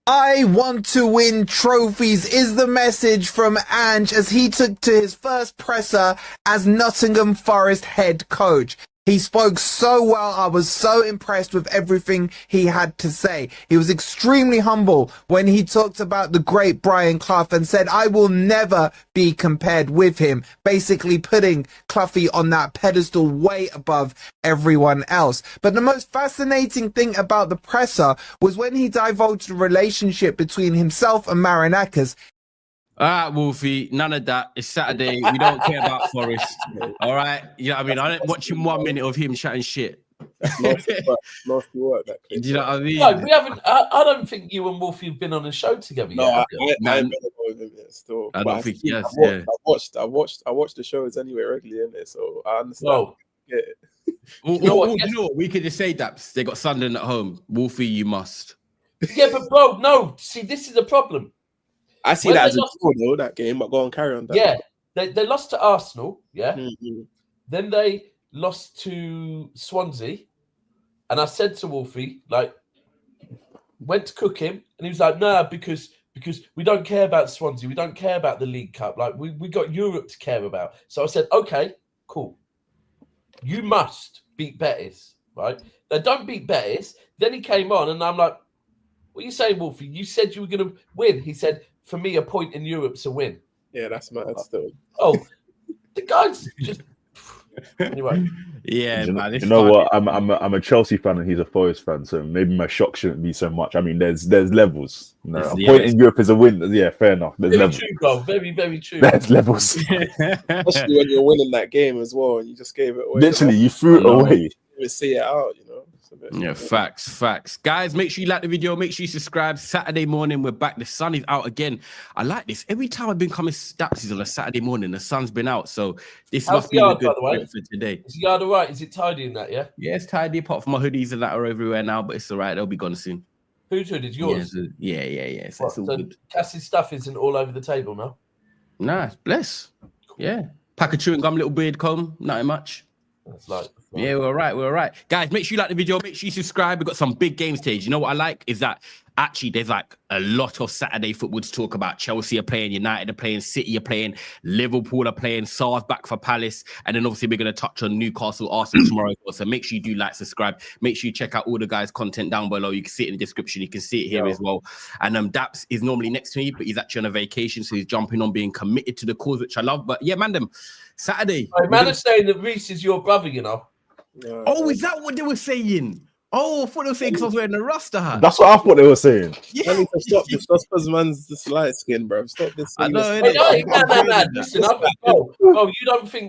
I want to win trophies is the message from Ange as he took to his first presser as Nottingham Forest head coach. He spoke so well. I was so impressed with everything he had to say. He was extremely humble when he talked about the great Brian Clough and said, I will never be compared with him, basically putting Cloughie on that pedestal way above everyone else. But the most fascinating thing about the presser was when he divulged the relationship between himself and Marinakis. All right, Wolfie, none of that. It's Saturday. We don't care about Forest. All right? You know what I mean? I didn't watch him 1 minute of him chatting shit. Nasty work, that Do you know what I mean? No, we haven't. I don't think you and Wolfie have been on a show together yet. I ain't been with him yet still. I don't think he has. I watched the shows anyway regularly, innit? So I understand. You know what? We could just say that they got Sunderland at home. Wolfie, you must. Yeah, but bro, no. See, this is the problem. I see that as a draw, though, that game, but go on, carry on. Yeah, they lost to Arsenal, yeah? Mm-hmm. Then they lost to Swansea, and I said to Wolfie, like, went to cook him, and he was like, nah, because we don't care about Swansea, we don't care about the League Cup, like, we got Europe to care about. So I said, okay, cool. You must beat Betis, right? They don't beat Betis. Then he came on, and I'm like, what are you saying, Wolfie? You said you were going to win. He said, for me, a point in Europe's a win. Yeah, that's mad still. Oh, the guy's just... Anyway. Yeah, man. You know what? I'm a Chelsea fan and he's a Forest fan, so maybe my shock shouldn't be so much. I mean, there's levels. You know, a point in Europe is a win. Yeah, fair enough. There's very levels. True, bro. Very, very true. There's levels. Especially when you're winning that game as well, and you just gave it away. Literally, you threw it away. You see it out, you know. Yeah, facts. Guys, make sure you like the video. Make sure you subscribe. Saturday morning, we're back. The sun is out again. I like this. Every time I've been coming stats on a Saturday morning, the sun's been out. So this must be a good point for today. Is the yard all right? Is it tidy in that, yeah? Yeah, it's tidy. Apart from my hoodies and that are everywhere now, but it's all right. They'll be gone soon. Whose hoodies? Yours? Yeah. So it's all good. Cassie's stuff isn't all over the table now? Nah, bless. Yeah. Pack of chewing gum, little beard comb, nothing much. That's like... Yeah, we're all right. Guys, make sure you like the video. Make sure you subscribe. We've got some big game stage. You know what I like is that actually there's like a lot of Saturday football to talk about. Chelsea are playing, United are playing, City are playing, Liverpool are playing, SARS back for Palace. And then obviously we're going to touch on Newcastle, Arsenal tomorrow. So make sure you do like, subscribe. Make sure you check out all the guys' content down below. You can see it in the description. You can see it here as well. And Daps is normally next to me, but he's actually on a vacation. So he's jumping on being committed to the cause, which I love. But yeah, man, Saturday. Man is saying that Reece is your brother, you know. Oh, is that what they were saying? Oh, I thought they were saying because I was wearing the Rasta hat. That's what I thought they were saying. Yeah. I need to stop this. That's because man's just light skin, bro. Stop this. I know. No. Listen,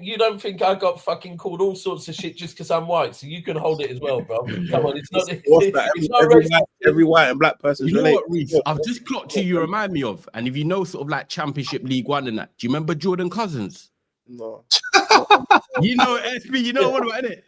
you don't think I got fucking called all sorts of shit just because I'm white, so you can hold it as well, bro. Come on, it's not. Every white and black person. You know what, Reece? I've just clocked you remind me of, and if you know sort of like Championship League One and that, do you remember Jordan Cousins? No. You know SB, you know what about it?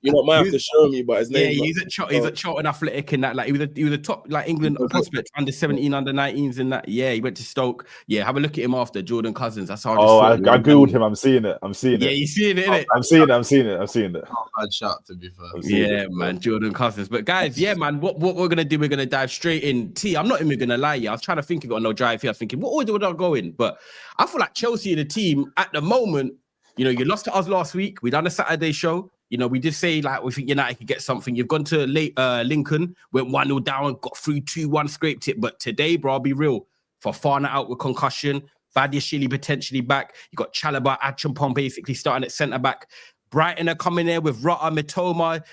You know, might have to show me, but his name. Yeah, he's at Charlton Athletic and that. Like he was a top like England prospect under 17, under 19s and that. Yeah, he went to Stoke. Yeah, have a look at him after Jordan Cousins. That's how. I googled him. I'm seeing it. Yeah, you seeing it, innit? I'm seeing it. Bad shot, to be fair. Yeah, man, Jordan Cousins. But guys, yeah, man, what we're gonna do? We're gonna dive straight in. I'm not even gonna lie. I was trying to think of it on no drive here. I was thinking, what order would I go in? But I feel like Chelsea, the team at the moment. You know, you lost to us last week. We done a Saturday show. You know, we did say, like, we think United could get something. You've gone to Lincoln, went 1-0 down, got through 2-1, scraped it. But today, bro, I'll be real. Fofana out with concussion. Badiashile potentially back. You got Chalobah, Acheampong basically starting at centre-back. Brighton are coming there with Rota, Mitoma.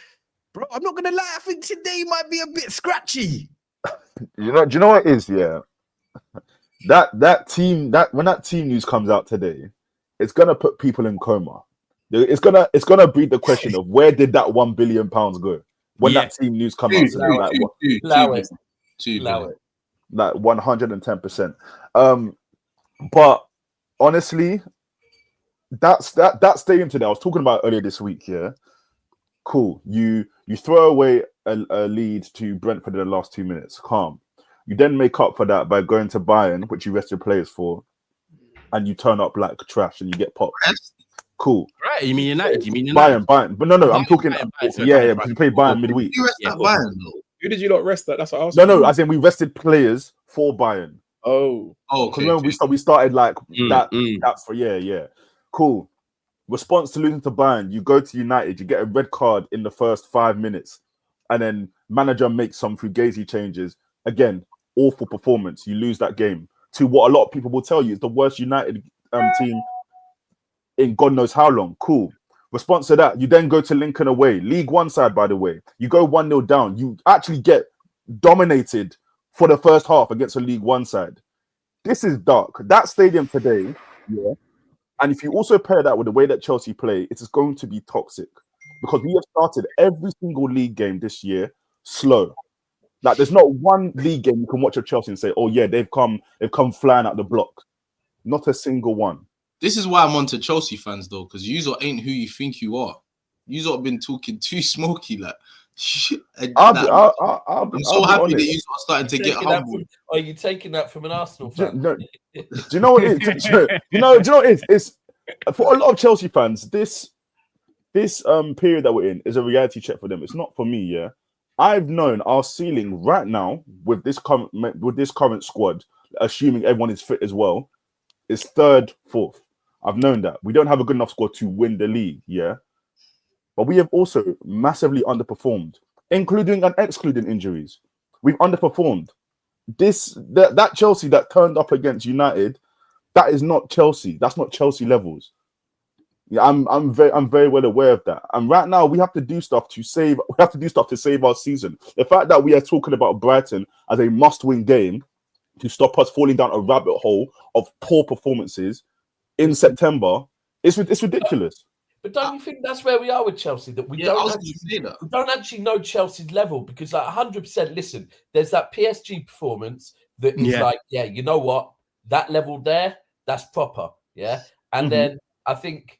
Bro, I'm not going to lie. I think today might be a bit scratchy. Do you know what it is, yeah? That team, when that team news comes out today, it's going to put people in coma. It's gonna breed the question of where did that £1 billion go when that team news come out? Allow it. Like 110%. But honestly, that stadium today I was talking about earlier this week. Yeah, cool. You throw away a lead to Brentford in the last 2 minutes. Calm. You then make up for that by going to Bayern, which you rested players for, and you turn up like trash and you get popped. Cool. Right? You mean United? You mean United? Bayern. But no, I'm talking. Bayern. Yeah, because we played Bayern midweek. You rest that Bayern though. Who did you not rest that? That's what I was. No. As in we rested players for Bayern. Oh, Because remember we started like that for yeah. Cool. Response to losing to Bayern, you go to United, you get a red card in the first 5 minutes, and then manager makes some fugazi changes. Again, awful performance. You lose that game to what a lot of people will tell you is the worst United team in God knows how long. Cool. Response to that, you then go to Lincoln away, League One side, by the way. You go 1-0 down. You actually get dominated for the first half against a League One side. This is dark. That stadium today, yeah. And if you also pair that with the way that Chelsea play, it is going to be toxic because we have started every single league game this year slow. Like there's not one league game you can watch at Chelsea and say, "Oh yeah, they've come flying out the block." Not a single one. This is why I'm onto Chelsea fans though, because you lot ain't who you think you are. You lot have been talking too smoky, like. I'm so happy that you are starting to get humble. Are you taking that from an Arsenal fan? Do you know what it is? Do you know what it is? It's for a lot of Chelsea fans. This period that we're in is a reality check for them. It's not for me. Yeah, I've known our ceiling right now with this current squad, assuming everyone is fit as well, is third, fourth. I've known that we don't have a good enough squad to win the league. Yeah. But we have also massively underperformed, including and excluding injuries. We've underperformed. That Chelsea that turned up against United, that is not Chelsea. That's not Chelsea levels. Yeah, I'm very well aware of that. And right now we have to do stuff to save. We have to do stuff to save our season. The fact that we are talking about Brighton as a must-win game to stop us falling down a rabbit hole of poor performances in September, it's ridiculous. But don't you think that's where we are with Chelsea? That we don't actually know Chelsea's level because, like, 100%. Listen, there's that PSG performance that is like, yeah, you know what? That level there, that's proper, yeah. And then I think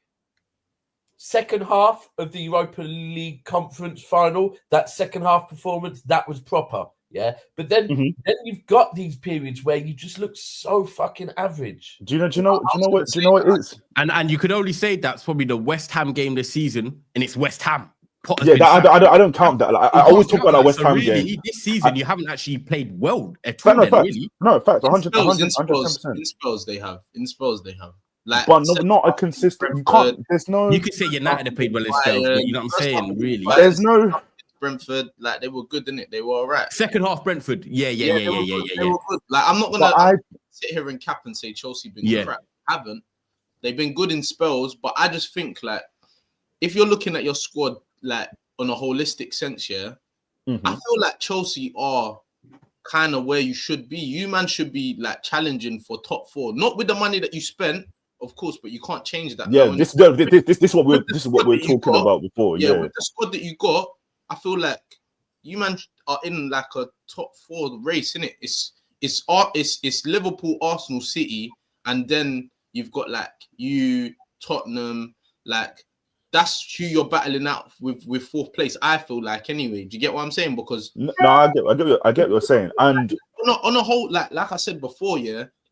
second half of the Europa League conference final, that second half performance, that was proper, yeah. But then you've got these periods where you just look so fucking average. Do you know what it is? And you could only say that's probably the West Ham game this season, and it's West Ham. I don't count that. Like, I always talk about that West Ham game. This season, you haven't actually played well at all. Really. No, fact, 100%. In spells they have. Like, but not a consistent. You can't. There's no. You could say United have played well in spells, but you know what I'm saying. Really, there's no. Brentford, like they were good, didn't it? They were all right. Second half, Brentford. Yeah. They were good. Like I'm not gonna sit here and cap and say Chelsea been crap. Haven't. They've been good in spells, but I just think like if you're looking at your squad like on a holistic sense, I feel like Chelsea are kind of where you should be. You man should be like challenging for top four, not with the money that you spent, of course, but you can't change that. Yeah, this is what we're talking about before. Yeah, with the squad that you got, I feel like you man are in like a top four race, innit? It's Liverpool, Arsenal, City, and then you've got like you, Tottenham, like that's who you're battling out with fourth place. I feel like anyway. Do you get what I'm saying? Because I get what you're saying. And on a whole, like I said before,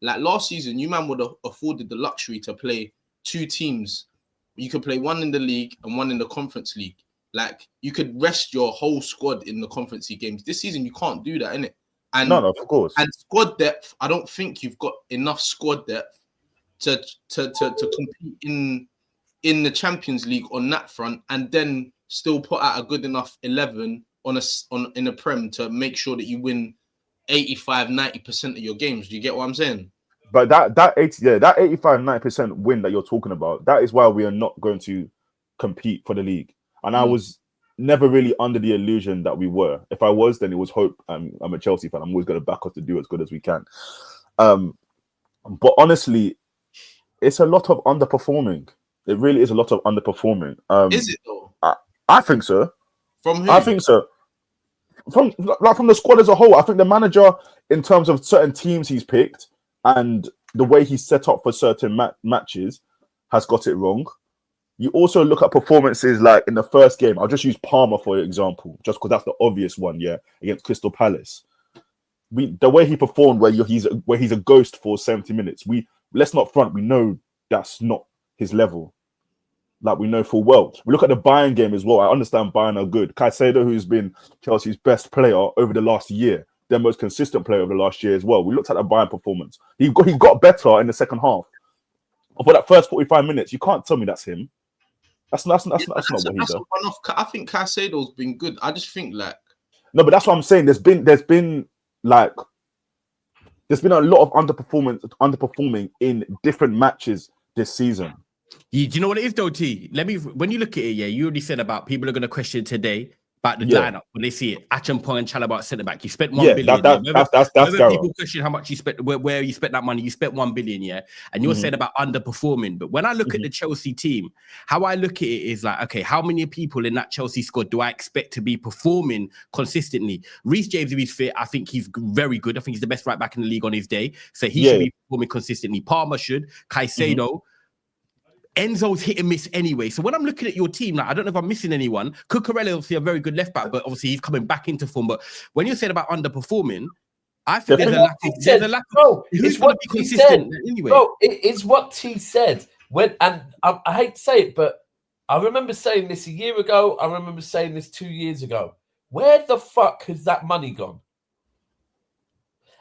like last season, you man would have afforded the luxury to play two teams. You could play one in the league and one in the Conference League. Like you could rest your whole squad in the Conference League games. This season, you can't do that, innit? And no, of course. And squad depth, I don't think you've got enough squad depth to compete in the Champions League on that front, and then still put out a good enough 11 in a Prem to make sure that you win 85-90% of your games. Do you get what I'm saying? But that 85-90% win that you're talking about, that is why we are not going to compete for the league. And I was never really under the illusion that we were. If I was, then it was hope. I'm a Chelsea fan. I'm always going to back us to do as good as we can. But honestly, it's a lot of underperforming. It really is a lot of underperforming. Is it though? I think so. From who? I think so. From the squad as a whole. I think the manager, in terms of certain teams he's picked, and the way he's set up for certain matches has got it wrong. You also look at performances like in the first game. I'll just use Palmer for example, just because that's the obvious one, against Crystal Palace. The way he performed, where he's a ghost for 70 minutes. Let's not front. We know that's not his level. Like we know full well. We look at the Bayern game as well. I understand Bayern are good. Caicedo, who's been Chelsea's best player over the last year, their most consistent player over the last year as well. We looked at the Bayern performance. He got better in the second half. For that first 45 minutes, you can't tell me that's him. That's not what he does. I think Caicedo's been good. I just think like no, but that's what I'm saying. There's been a lot of underperforming in different matches this season. Do you know what it is though, T? When you look at it, you already said about people are going to question today about the lineup when they see it. Achampong and Chalobah centre back. You spent $1 billion. That's people question how much you spent, where you spent that money. You spent $1 billion, and you're saying about underperforming. But when I look at the Chelsea team, how I look at it is like, okay, how many people in that Chelsea squad do I expect to be performing consistently? Reece James, if he's fit, I think he's very good. I think he's the best right back in the league on his day, so he should be performing consistently. Palmer should. Caicedo. Enzo's hit and miss anyway. So when I'm looking at your team, like, I don't know if I'm missing anyone. Cucurella obviously a very good left back, but obviously he's coming back into form. But when you're saying about underperforming, I think there's a lack of who's going to be consistent anyway. Bro, it's what T said. And I hate to say it, but I remember saying this a year ago. I remember saying this 2 years ago. Where the fuck has that money gone?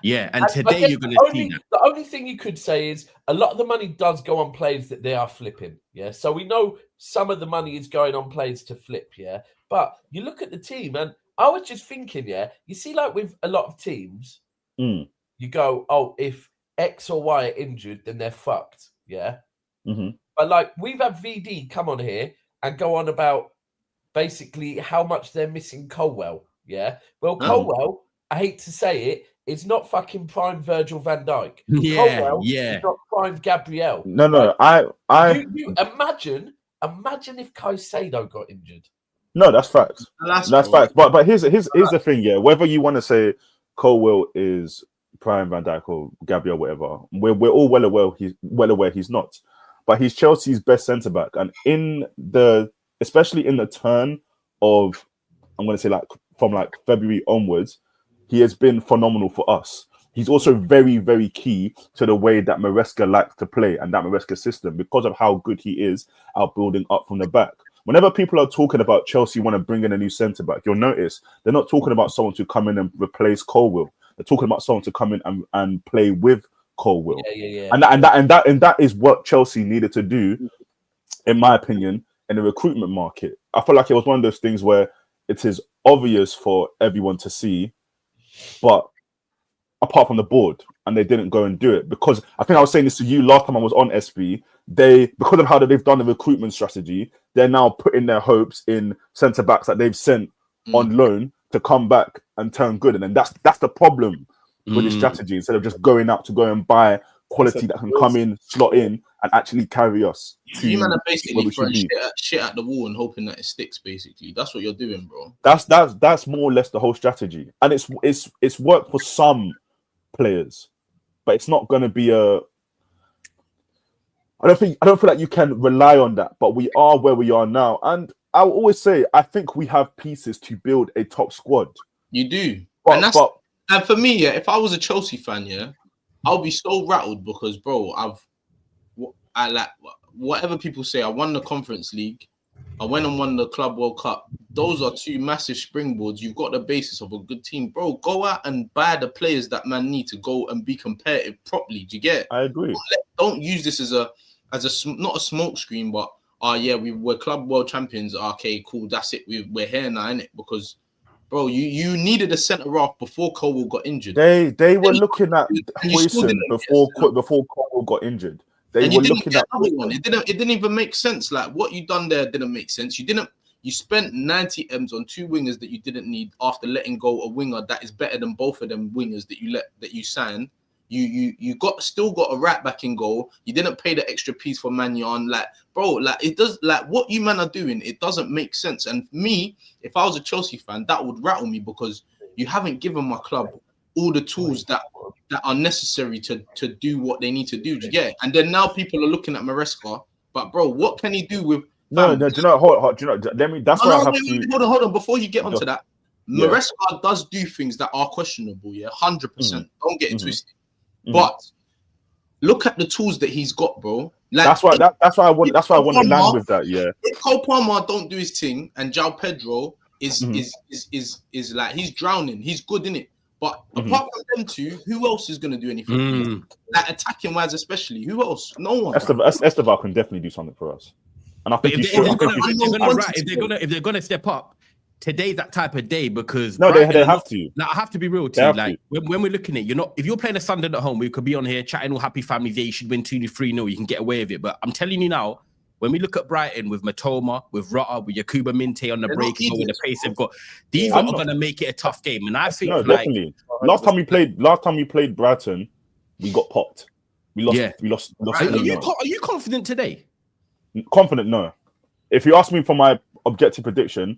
Yeah, and today you're going to see that. The only thing you could say is a lot of the money does go on players that they are flipping. Yeah, so we know some of the money is going on players to flip. Yeah, but you look at the team, and I was just thinking, you see, like with a lot of teams, you go, oh, if X or Y are injured, then they're fucked. Yeah, but like we've had VD come on here and go on about basically how much they're missing Colwell. Yeah, well, Colwell, I hate to say it. It's not fucking prime Virgil van Dijk. It's not prime Gabriel. No. Like, you imagine if Caicedo got injured. No, that's facts. That's facts. But here's the thing, whether you want to say Colwell is prime Van Dijk or Gabriel, whatever, we're all well aware he's not. But he's Chelsea's best centre back, and especially in the turn of, I'm going to say like from like February onwards. He has been phenomenal for us. He's also very, very key to the way that Maresca likes to play and that Maresca system because of how good he is out building up from the back. Whenever people are talking about Chelsea want to bring in a new centre-back, you'll notice they're not talking about someone to come in and replace Colwell. They're talking about someone to come in and play with Colwell. And that is what Chelsea needed to do, in my opinion, in the recruitment market. I feel like it was one of those things where it is obvious for everyone to see, but apart from the board, and they didn't go and do it because I think I was saying this to you last time I was on SB. Because of how they've done the recruitment strategy, they're now putting their hopes in centre backs that they've sent on loan to come back and turn good, and then that's the problem with this strategy. Instead of just going out to go and buy quality that can come in, slot in, and actually carry us. You man are basically throwing shit at the wall and hoping that it sticks. Basically, that's what you're doing, bro. That's more or less the whole strategy, and it's worked for some players, but it's not going to be a. I don't feel like you can rely on that, but we are where we are now, and I will always say I think we have pieces to build a top squad. You do, and for me, if I was a Chelsea fan, I'll be so rattled because, bro, I like whatever people say. I won the Conference League. I went and won the Club World Cup. Those are two massive springboards. You've got the basis of a good team, bro. Go out and buy the players that man need to go and be competitive properly. Do you get it? I agree. Don't use this as a not a smoke screen, but we're Club World Champions. Okay, cool. That's it. We're here now, innit? Because, bro, you needed a centre half before Colwell got injured. They were looking at Huijsen before Colwell got injured. They were looking at one. It didn't even make sense. Like what you done there didn't make sense. You spent 90 M's on two wingers that you didn't need after letting go a winger that is better than both of them wingers that you signed. You still got a right back in goal. You didn't pay the extra piece for Magnan. Like, bro, like it does, like what you man are doing, it doesn't make sense. And me, if I was a Chelsea fan, that would rattle me because you haven't given my club all the tools that are necessary to do what they need to do. Do you get it? And then now people are looking at Maresca, but bro, what can he do with? No, do you know? Hold, do you know? Let me. That's why I have to. Hold on. Before you get onto that, Maresca does do things that are questionable. Yeah, 100%. Don't get it twisted. But look at the tools that he's got, bro. Like, that's why I want to land with that. Yeah. If Cole Palmer don't do his thing and João Pedro is like he's drowning, he's good in it. But apart from them two, who else is gonna do anything? Like attacking wise, especially. Who else? No one. Esteban can definitely do something for us. And I think if they're gonna step up, today's that type of day because they have to. Like, I have to be real to you. Like when we're looking at if you're playing a Sunderland at home, we could be on here chatting all happy families. You should win 2-3-0. You can get away with it. But I'm telling you now, when we look at Brighton with Matoma, with Rota, with Yakuba Minte on the break, with the pace they've got, these are going to make it a tough game. And I think definitely. Last time we played Brighton, we got popped. We lost. Are you confident today? Confident, no. If you ask me for my objective prediction,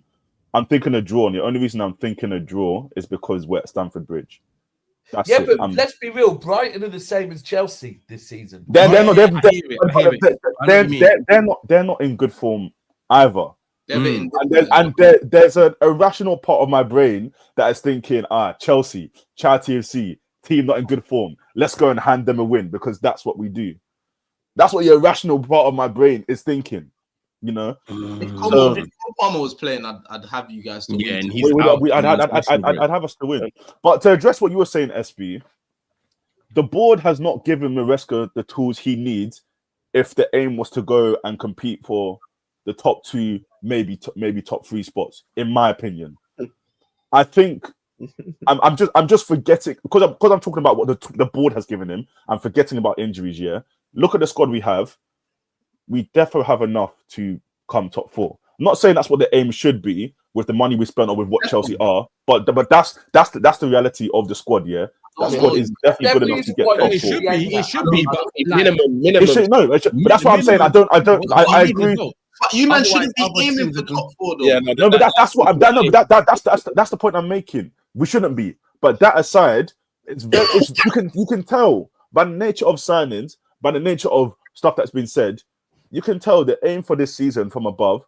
I'm thinking a draw, and the only reason I'm thinking a draw is because we're at Stamford Bridge. But let's be real. Brighton are the same as Chelsea this season. They're not in good form either. And there's an irrational part of my brain that is thinking, Chelsea, Charity FC, team not in good form. Let's go and hand them a win because that's what we do. That's what the irrational part of my brain is thinking. You know, if Palmer was playing, I'd have you guys to win. And I'd have us to win. But to address what you were saying, SB, the board has not given Maresca the tools he needs if the aim was to go and compete for the top 2, maybe top 3 spots. In my opinion, I think I'm just forgetting because I'm talking about what the board has given him. I'm forgetting about injuries. Yeah, look at the squad we have. We definitely have enough to come top 4. I'm not saying that's what the aim should be with the money we spent or with what Chelsea are, but that's the reality of the squad. Yeah, that squad is definitely good enough to get top 4. It should be, but minimum. But that's what I'm saying. I agree. But you man shouldn't be aiming for top 4 though. Yeah, but that's what I'm. That's the point I'm making. We shouldn't be. But that aside, you can tell by the nature of signings, by the nature of stuff that's been said. You can tell the aim for this season from above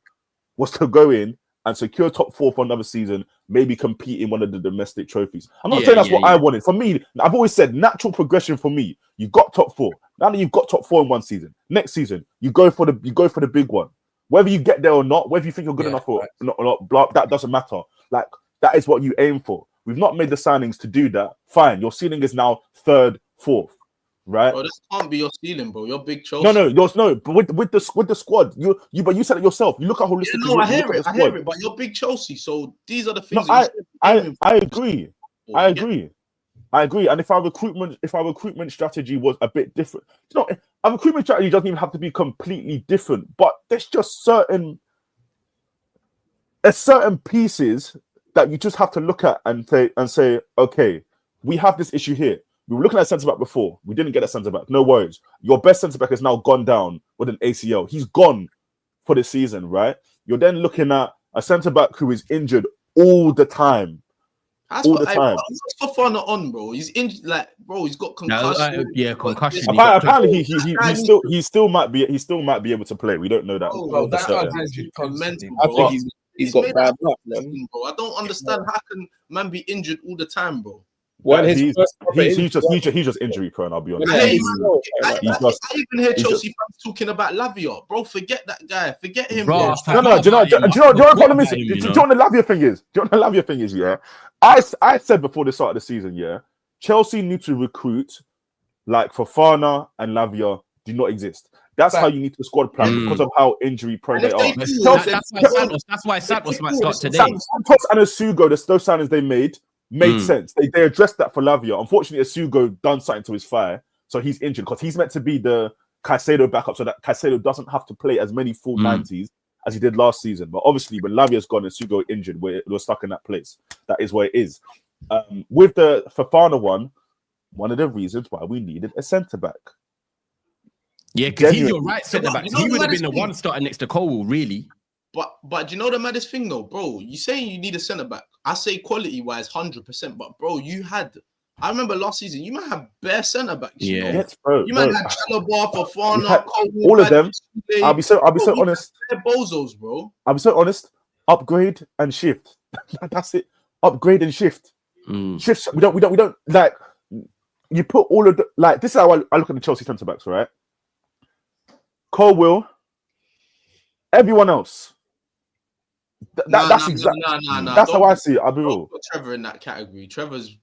was to go in and secure top 4 for another season, maybe compete in one of the domestic trophies. I'm not saying that's what I wanted. For me, I've always said natural progression for me. You got top 4. Now that you've got top 4 in one season, next season you go for the big one. Whether you get there or not, whether you think you're good enough or not, blah, that doesn't matter. Like that is what you aim for. We've not made the signings to do that. Fine, your ceiling is now 3rd, 4th. Right? Bro, this can't be your ceiling, bro. You're big Chelsea. No. But with the squad, but you said it yourself. You look at holistically. I hear it. But you're big Chelsea, so these are the things. I agree. And if our recruitment strategy was a bit different, our recruitment strategy doesn't even have to be completely different. But there's just certain pieces that you just have to look at and say, okay, we have this issue here. We were looking at centre back before. We didn't get a centre back. No worries. Your best centre back has now gone down with an ACL. He's gone for the season, right? You're then looking at a centre back who is injured all the time. What's Fofana on, bro? He's injured, bro. He's got concussion. Concussion. Apparently, he still might be able to play. We don't know that. I think he's got bad luck, man. Bro. I don't understand how can man be injured all the time, bro. He's just injury prone. I'll be honest. I even hear Chelsea fans talking about Lavia, bro. Forget that guy. Forget him. Do you know what the problem is? Do you know what the Lavia thing is? Do you know what the Lavia thing is? Yeah, I said before the start of the season, yeah, Chelsea need to recruit like Fofana and Lavia do not exist. That's how you need to squad plan because of how injury prone they are. That's why Santos might start today. Santos and Asugo, those signings they made sense. They addressed that for Lavia. Unfortunately, Asugo done something to his thigh, so he's injured because he's meant to be the Caicedo backup, so that Caicedo doesn't have to play as many full 90s as he did last season. But obviously, when Lavia's gone and Asugo injured, we're stuck in that place. That is where it is. With the Fofana one of the reasons why we needed a centre back. Yeah, because he's your right centre back. He would have been the one starting next to Cole, really. But you know the maddest thing though, bro? You saying you need a centre back. I say quality wise, 100%. But bro, you had I remember last season, you might have bare centre backs. Yeah. Yes, bro. You might have Chalobah, We've Fofana, had Cole, all of them. I'll be so Bro, honest. they're bozos, bro. I'll be so honest. Upgrade and shift. That's it. Upgrade and shift. Shifts. We don't like. You put all of the like. This is how I look at the Chelsea centre backs, right? Cole Will. Everyone else. That's exactly. That's how I see it. I'll be real. Put Trevor in that category. Trevor's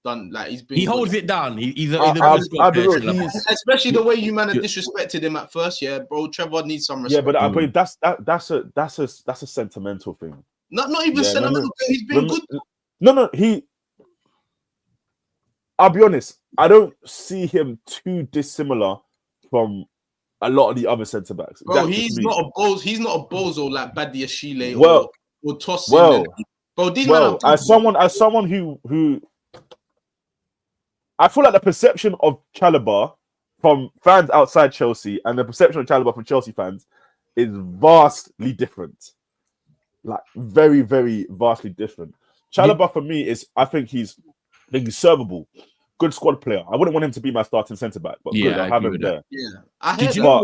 done like he's been. He holds it down. He's a I'll be real. Especially the way you man have disrespected him at first. Yeah, bro. Trevor needs some respect. Yeah, but that's a sentimental thing. Not even sentimental. He's been good. No. I'll be honest. I don't see him too dissimilar from a lot of the other centre backs. Bro, he's not a bozo like Badia Shile or Tosin. Bro, these men as someone who I feel like the perception of Chalobah from fans outside Chelsea and the perception of Chalobah from Chelsea fans is vastly different. Like very, very vastly different. Chalobah for me I think he's servable. Good squad player. I wouldn't want him to be my starting centre back, but good. I'll have him there. Yeah. Do you know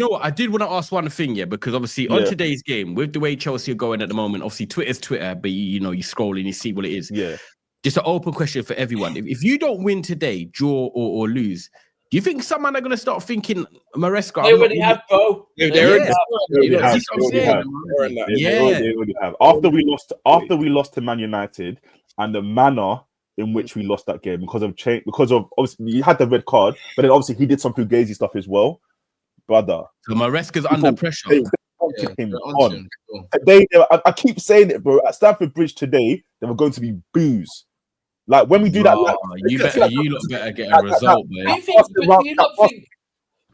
what? I did want to ask one thing, because obviously on today's game, with the way Chelsea are going at the moment, obviously Twitter's Twitter, but you scroll and you see what it is. Yeah. Just an open question for everyone. If you don't win today, draw or lose, do you think someone are going to start thinking Maresca? They already have, bro. They already have. After we lost to Man United and the manner in which we lost that game because of obviously he had the red card, but then obviously he did some fugazi stuff as well, brother. So Maresca's under pressure. I keep saying it, bro. At Stamford Bridge today, there were going to be boos. Like when we do that, you better get a result, man.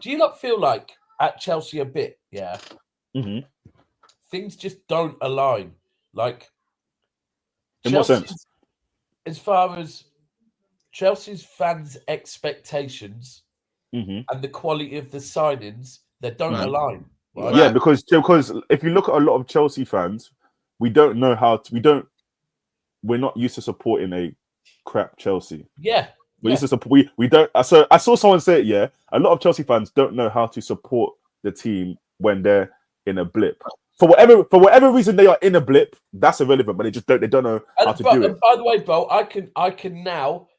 Do you not feel like at Chelsea a bit? Yeah, things just don't align. Like in what sense? As far as Chelsea's fans' expectations and the quality of the signings, they don't align. Right? Yeah, because if you look at a lot of Chelsea fans, we don't know how to. We're not used to supporting a crap Chelsea. Yeah, we used to support. We don't. So I saw someone say it. Yeah, a lot of Chelsea fans don't know how to support the team when they're in a blip. For whatever reason they are in a blip, that's irrelevant. But they don't know how to do it. By the way, bro, I can now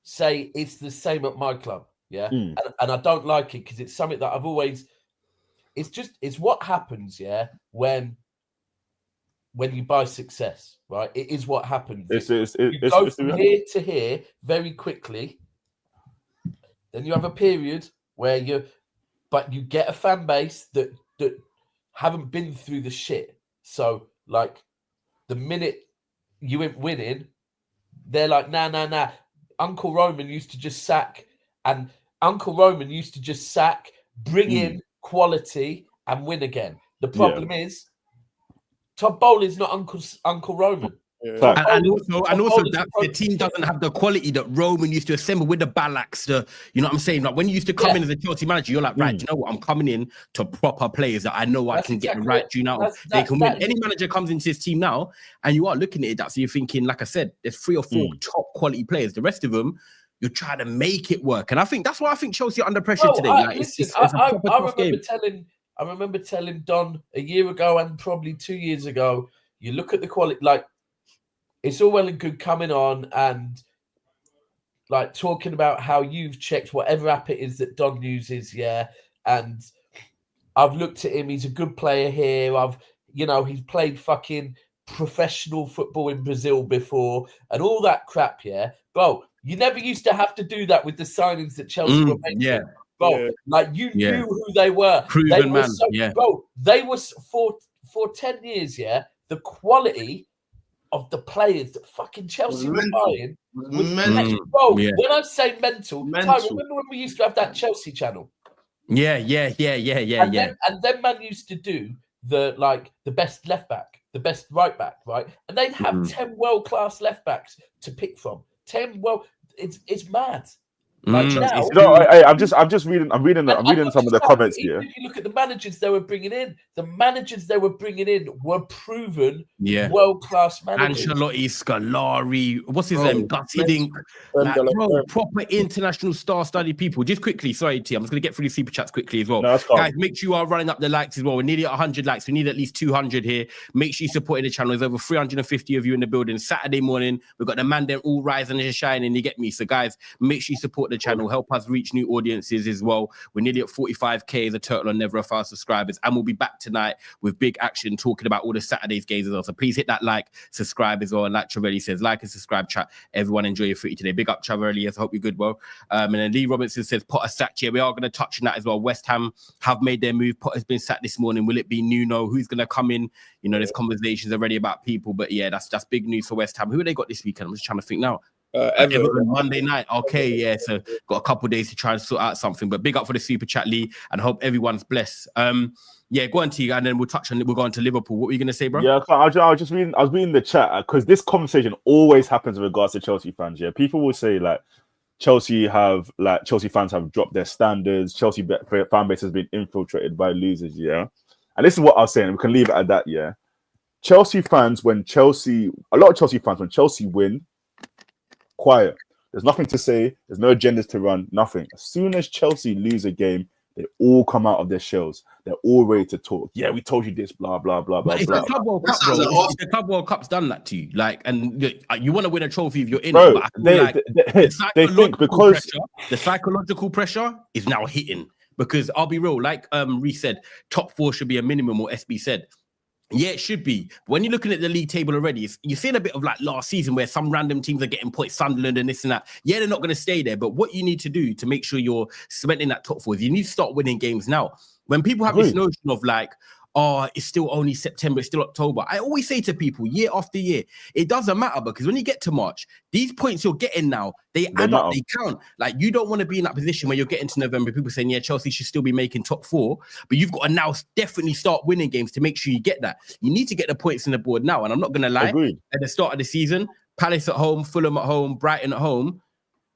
say it's the same at my club. Yeah, and I don't like it because it's something that I've always. It's what happens. Yeah, when you buy success, right? It is what happens. You go from here to here very quickly. Then you have a period where you get a fan base that haven't been through the shit. So, like, the minute you ain't winning, they're like, nah. Uncle Roman used to just sack, bring in quality, and win again. The problem is, Todd Bowley's not Uncle Roman. Yeah. And also that the team doesn't have the quality that Roman used to assemble with the Ballax. You know what I'm saying? Like when you used to come in as a Chelsea manager, you're like, right, do you know what? I'm coming in to proper players that I know I can get the right tune out of. They can win. Any manager comes into his team now, and you are looking at it. So you're thinking, like I said, there's 3 or 4 top quality players. The rest of them, you're trying to make it work. And I think that's why I think Chelsea are under pressure today. I remember telling Don a year ago and probably 2 years ago, you look at the quality, like, it's all well and good coming on and like talking about how you've checked whatever app it is that Don uses, and I've looked at him, he's a good player here. He's played fucking professional football in Brazil before and all that crap, Bro, you never used to have to do that with the signings that Chelsea were making. Bro, like you knew who they were. Proven man, Bro, they were for 10 years, the quality of the players that fucking Chelsea were buying was mental. Bro, when I say mental, Ty, remember when we used to have that Chelsea channel? Yeah. And then man used to do the best left back, the best right back, right? And they'd have 10 world-class left backs to pick from. It's mad. Like Mm. now, You know, I'm just reading. I'm reading some of the comments here. If you look at the managers they were bringing in, were proven Yeah. world-class managers. Ancelotti, Scolari, what's his Bro, name? Gutted Inc. Like, bro, proper international star-studded people. Just quickly, sorry, T, I'm just going to get through the super chats quickly as well. No, that's calm. Guys, make sure you are running up the likes as well. We're nearly at 100 likes. We need at least 200 here. Make sure you support the channel. There's over 350 of you in the building. Saturday morning, we've got the man them all rising and shining. You get me? So, guys, make sure you support the channel. Help us reach new audiences as well. We're nearly at 45k, the Turtle on Never a File subscribers. And we'll be back tonight with big action talking about all the Saturday's games as well. So please hit that like, subscribe as well. And like Travelli says, like and subscribe, chat. Everyone enjoy your footy today. Big up Travelli. Yes, I hope you're good, bro. And then Lee Robinson says Potter sacked. Yeah, we are going to touch on that as well. West Ham have made their move. Potter's been sacked this morning. Will it be Nuno? Who's going to come in? You know, there's conversations already about people, but yeah, that's big news for West Ham. Who have they got this weekend? I'm just trying to think now. Everton Monday night. Okay, yeah. So got a couple of days to try and sort out something. But big up for the super chat, Lee, and hope everyone's blessed. Yeah, go on, T, and then we'll touch on it. We'll go on to Liverpool. What were you gonna say, bro? Yeah, I was reading the chat because this conversation always happens in regards to Chelsea fans. Yeah, people will say like Chelsea fans have dropped their standards. Chelsea fan base has been infiltrated by losers. Yeah, and this is what I was saying. We can leave it at that. Yeah, a lot of Chelsea fans, when Chelsea win, quiet. There's nothing to say. There's no agendas to run. Nothing. As soon as Chelsea lose a game, they all come out of their shells. They're all ready to talk. Yeah, we told you this. Blah blah blah blah. It's blah. the Club World Cup, bro. The Club World Cup's done that to you. Like, and you want to win a trophy if you're in Bro, it. But they think because the psychological pressure is now hitting. Because I'll be real, like Reece said, top 4 should be a minimum. Or SB said. Yeah, it should be. When you're looking at the league table already, you're seeing a bit of like last season where some random teams are getting points, Sunderland and this and that. Yeah, they're not going to stay there. But what you need to do to make sure you're cementing that top 4 is you need to start winning games now. When people have this notion of like, oh, it's still only September, it's still October. I always say to people, year after year, it doesn't matter because when you get to March, these points you're getting now, they add up, they count. Like, you don't want to be in that position where you're getting to November, people saying, yeah, Chelsea should still be making top 4, but you've got to now definitely start winning games to make sure you get that. You need to get the points on the board now. And I'm not going to lie, at the start of the season, Palace at home, Fulham at home, Brighton at home,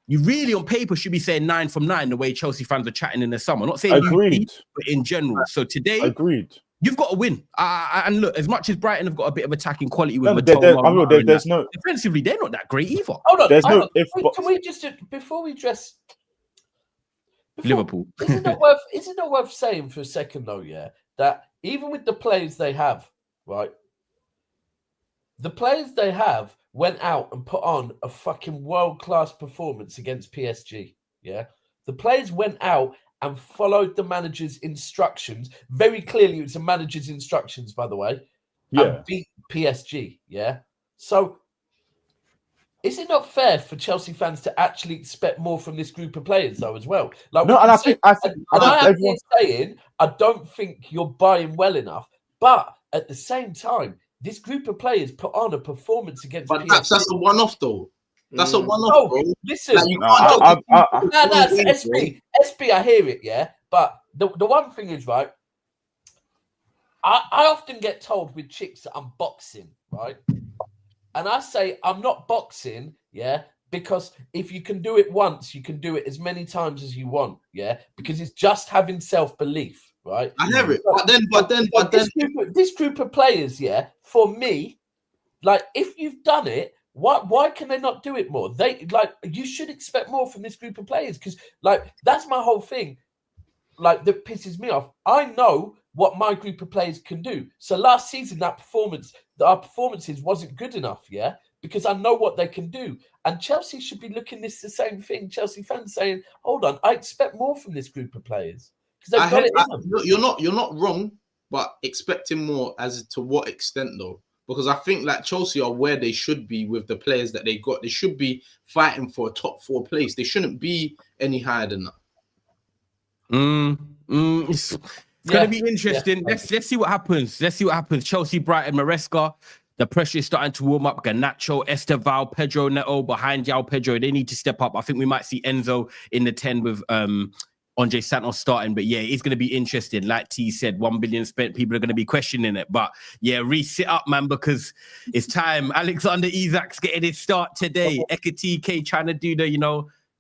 you really on paper should be saying 9 from 9 the way Chelsea fans are chatting in the summer. I'm not saying you, but in general. So today, you've got to win. And look, as much as Brighton have got a bit of attacking quality with there's no defensively, they're not that great either. Hold on, there's can we just before we address Liverpool? Is it not worth saying for a second though, yeah, that even with the players they have, right? The players they have went out and put on a fucking world-class performance against PSG. Yeah, the players went out and followed the manager's instructions. Very clearly, it was the manager's instructions, by the way. Yeah. And beat PSG. Yeah. So, is it not fair for Chelsea fans to actually expect more from this group of players, though, as well? Like, no, and I think saying I don't think you're buying well enough, but at the same time, this group of players put on a performance against PSG. But that's a one-off, though. That's a one-off, bro. Listen, SB, I hear it, yeah. But the one thing is, right, I often get told with chicks that I'm boxing, right? And I say I'm not boxing, yeah, because if you can do it once, you can do it as many times as you want, yeah, because it's just having self-belief. Right, I hear it, but then, this group of players, yeah, for me, like if you've done it, why can they not do it more? You should expect more from this group of players because, like, that's my whole thing. Like, that pisses me off. I know what my group of players can do. So last season, our performances wasn't good enough, yeah, because I know what they can do. And Chelsea should be looking the same thing. Chelsea fans saying, "Hold on, I expect more from this group of players." You're not wrong, but expecting more as to what extent though? Because I think like Chelsea are where they should be with the players that they got. They should be fighting for a top 4 place. They shouldn't be any higher than that. It's going to be interesting. Yeah. Let's see what happens. Chelsea, Brighton, Maresca. The pressure is starting to warm up. Garnacho, Esteval, Pedro Neto behind João Pedro. They need to step up. I think we might see Enzo in the 10 with Andre Santos starting, but yeah, it's going to be interesting. Like T said, 1 billion spent. People are going to be questioning it, but yeah, sit up, man, because it's time. Alexander Isak's getting his start today. Ekatike trying to do the,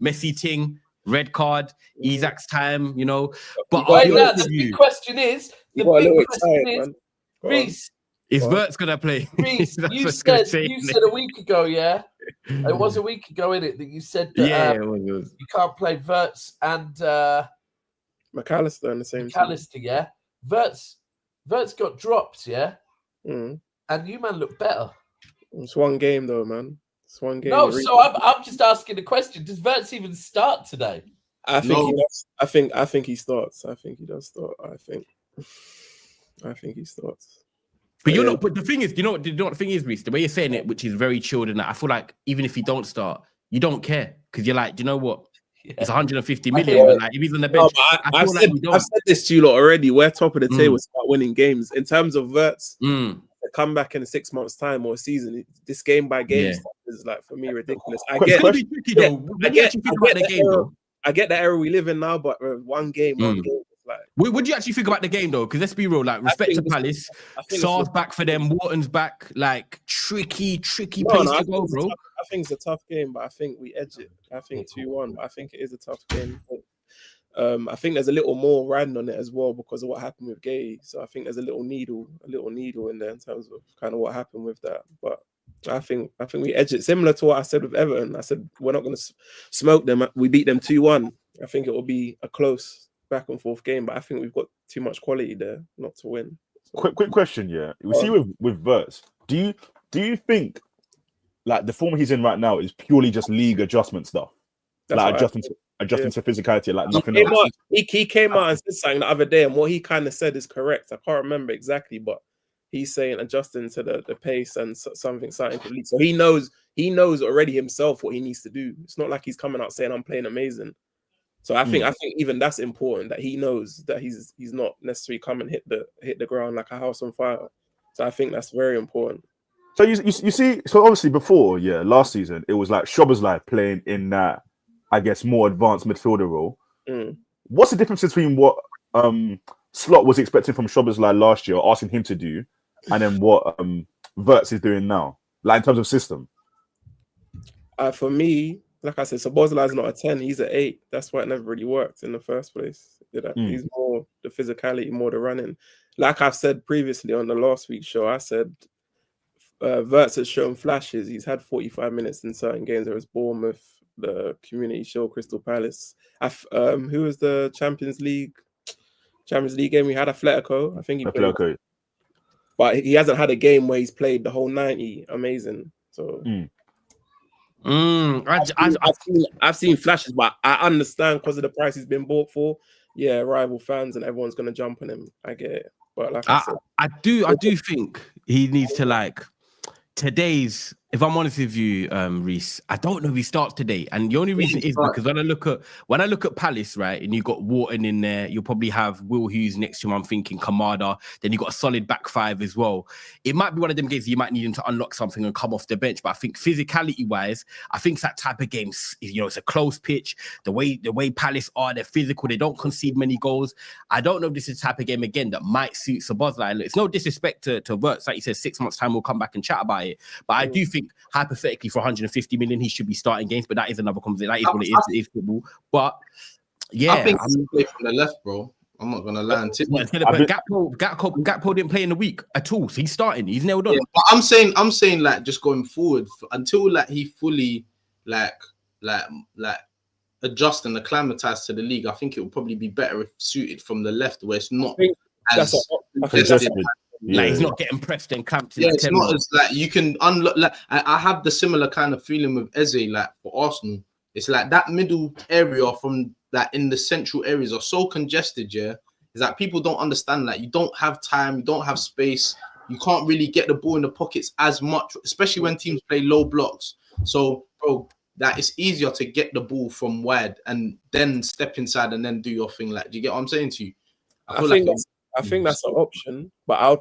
Messi thing. red card, Isak's time, you know. But right now, the big question is, Reese, is Verts gonna play? Reese, you said a week ago, yeah. It was a week ago, innit, that you said that you can't play Verts and McAllister in the same McAllister, yeah. Verts got dropped, yeah. And you man look better. It's one game though, man. It's one game. No, so I'm just asking the question: does Verts even start today? I think he does. I think he starts. I think he does start. I think he starts. But you're not. But the thing is, you know what the thing is, Reece? The way you're saying it, which is very chilled, and I feel like even if you don't start, you don't care because you're like, do you know what? It's 150 million, but like if he's on the bench, I've said this to you lot already. We're top of the table, start winning games. In terms of Verts, come back in 6 months' time or a season, this game by game stuff is like for me ridiculous. I get the era we live in now, but one game. Like, what do you actually think about the game though? Because let's be real, like respect to Palace, Sar's back for them, Wharton's back, like tricky place to go, bro. I think it's a tough game, but I think we edge it. I think 2-1. I think it is a tough game. I think there's a little more riding on it as well because of what happened with Gay. So I think there's a little needle in there in terms of kind of what happened with that. But I think we edge it, similar to what I said with Everton. I said we're not going to smoke them. We beat them 2-1. I think it will be a close back and forth game, but I think we've got too much quality there not to win. So. Quick question, yeah. We see with Verts. Do you think like the form he's in right now is purely just league adjustment stuff, like adjusting to physicality, like nothing else? He came out and said something the other day, and what he kind of said is correct. I can't remember exactly, but he's saying adjusting to the pace and something to lead. So he knows already himself what he needs to do. It's not like he's coming out saying I'm playing amazing. So I think even that's important, that he knows that he's not necessarily come and hit the ground like a house on fire. So I think that's very important. So you see, so obviously before, last season it was like Szoboszlai playing in that, I guess, more advanced midfielder role. What's the difference between what Slot was expecting from Szoboszlai last year, asking him to do, and then what Verts is doing now, like in terms of system? For me, like I said, Szoboszlai is not a 10, he's an 8. That's why it never really worked in the first place. He's more the physicality, more the running. Like I've said previously on the last week's show, I said Verts has shown flashes. He's had 45 minutes in certain games. There was Bournemouth, the Community Shield, Crystal Palace. Who was the Champions League game? We had Atletico. I think he played. Atletico. But he hasn't had a game where he's played the whole 90. Amazing. So I've seen flashes, but I understand because of the price he's been bought for. Yeah, rival fans and everyone's gonna jump on him. I get it, but like I said, I do think he needs to like today's. If I'm honest with you, Reese, I don't know if he starts today, and the only reason is because when I look at Palace, right, and you got Wharton in there, you'll probably have Will Hughes next to him. I'm thinking Kamada. Then you got a solid back five as well. It might be one of them games you might need him to unlock something and come off the bench. But I think physicality wise, I think it's that type of game. You know, it's a close pitch. The way Palace are, they're physical. They don't concede many goals. I don't know if this is the type of game again that might suit Szoboszlai. It's no disrespect to Verts. Like you said, 6 months time we'll come back and chat about it. But I do think hypothetically for 150 million he should be starting games, but that is another conversation. That is what it is. It is football. But yeah, I think he's play from the left, bro. I'm not gonna lie. Gakpo didn't play in the week at all, so he's starting. He's nailed on. Yeah, but I'm saying like just going forward until like he fully like adjust and acclimatize to the league. I think it would probably be better if suited from the left, where it's not as like he's not getting pressed and clamped. Yeah, it's not as like you can unlock. Like I have the similar kind of feeling with Eze. Like for Arsenal, it's like that middle area from that in the central areas are so congested. Yeah, is that people don't understand. Like you don't have time, you don't have space, you can't really get the ball in the pockets as much, especially when teams play low blocks. So, bro, that it's easier to get the ball from wide and then step inside and then do your thing. Like, do you get what I'm saying to you? I think that's an option, but I'd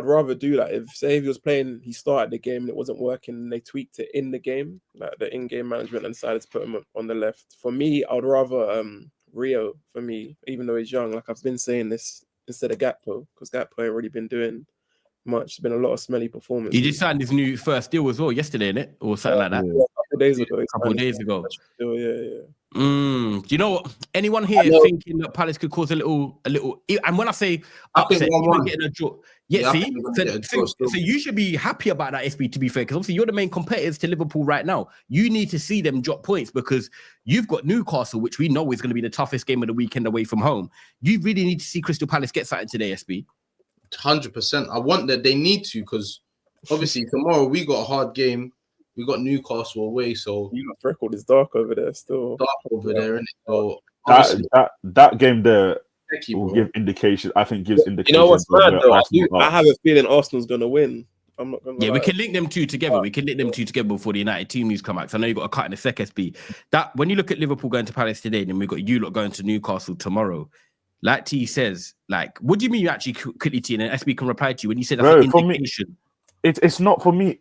rather do that. If he was playing, he started the game and it wasn't working, and they tweaked it in the game, like the in-game management, and decided to put him on the left. For me, I'd rather Rio, for me, even though he's young, like I've been saying this, instead of Gakpo, because Gakpo ain't really been doing much. There's been a lot of smelly performances. He just signed his new first deal as well yesterday, innit? Or something like that. Yeah, a couple of days ago. Yeah. Do you know what? Anyone here thinking that Palace could cause a little, and when I say upset, even getting a draw, so you should be happy about that, SB. To be fair, because obviously you're the main competitors to Liverpool right now. You need to see them drop points because you've got Newcastle, which we know is going to be the toughest game of the weekend away from home. You really need to see Crystal Palace get something today, SB. 100%. I want that they need to because obviously tomorrow we got a hard game. We got Newcastle away, so record is dark over there still. Dark over there, isn't it? So that game there will give indication. I think gives indication. You know what's mad though? I have a feeling Arsenal's gonna win. I'm not gonna. Yeah, we can link them two together. We can link them two together before the United team news come out. Because I know you got a cut in the sec, SB. That when you look at Liverpool going to Palace today, then we got you lot going to Newcastle tomorrow. Like T says, like, what do you mean you actually quickly T and SB can reply to you when you say that's an indication? It's not for me.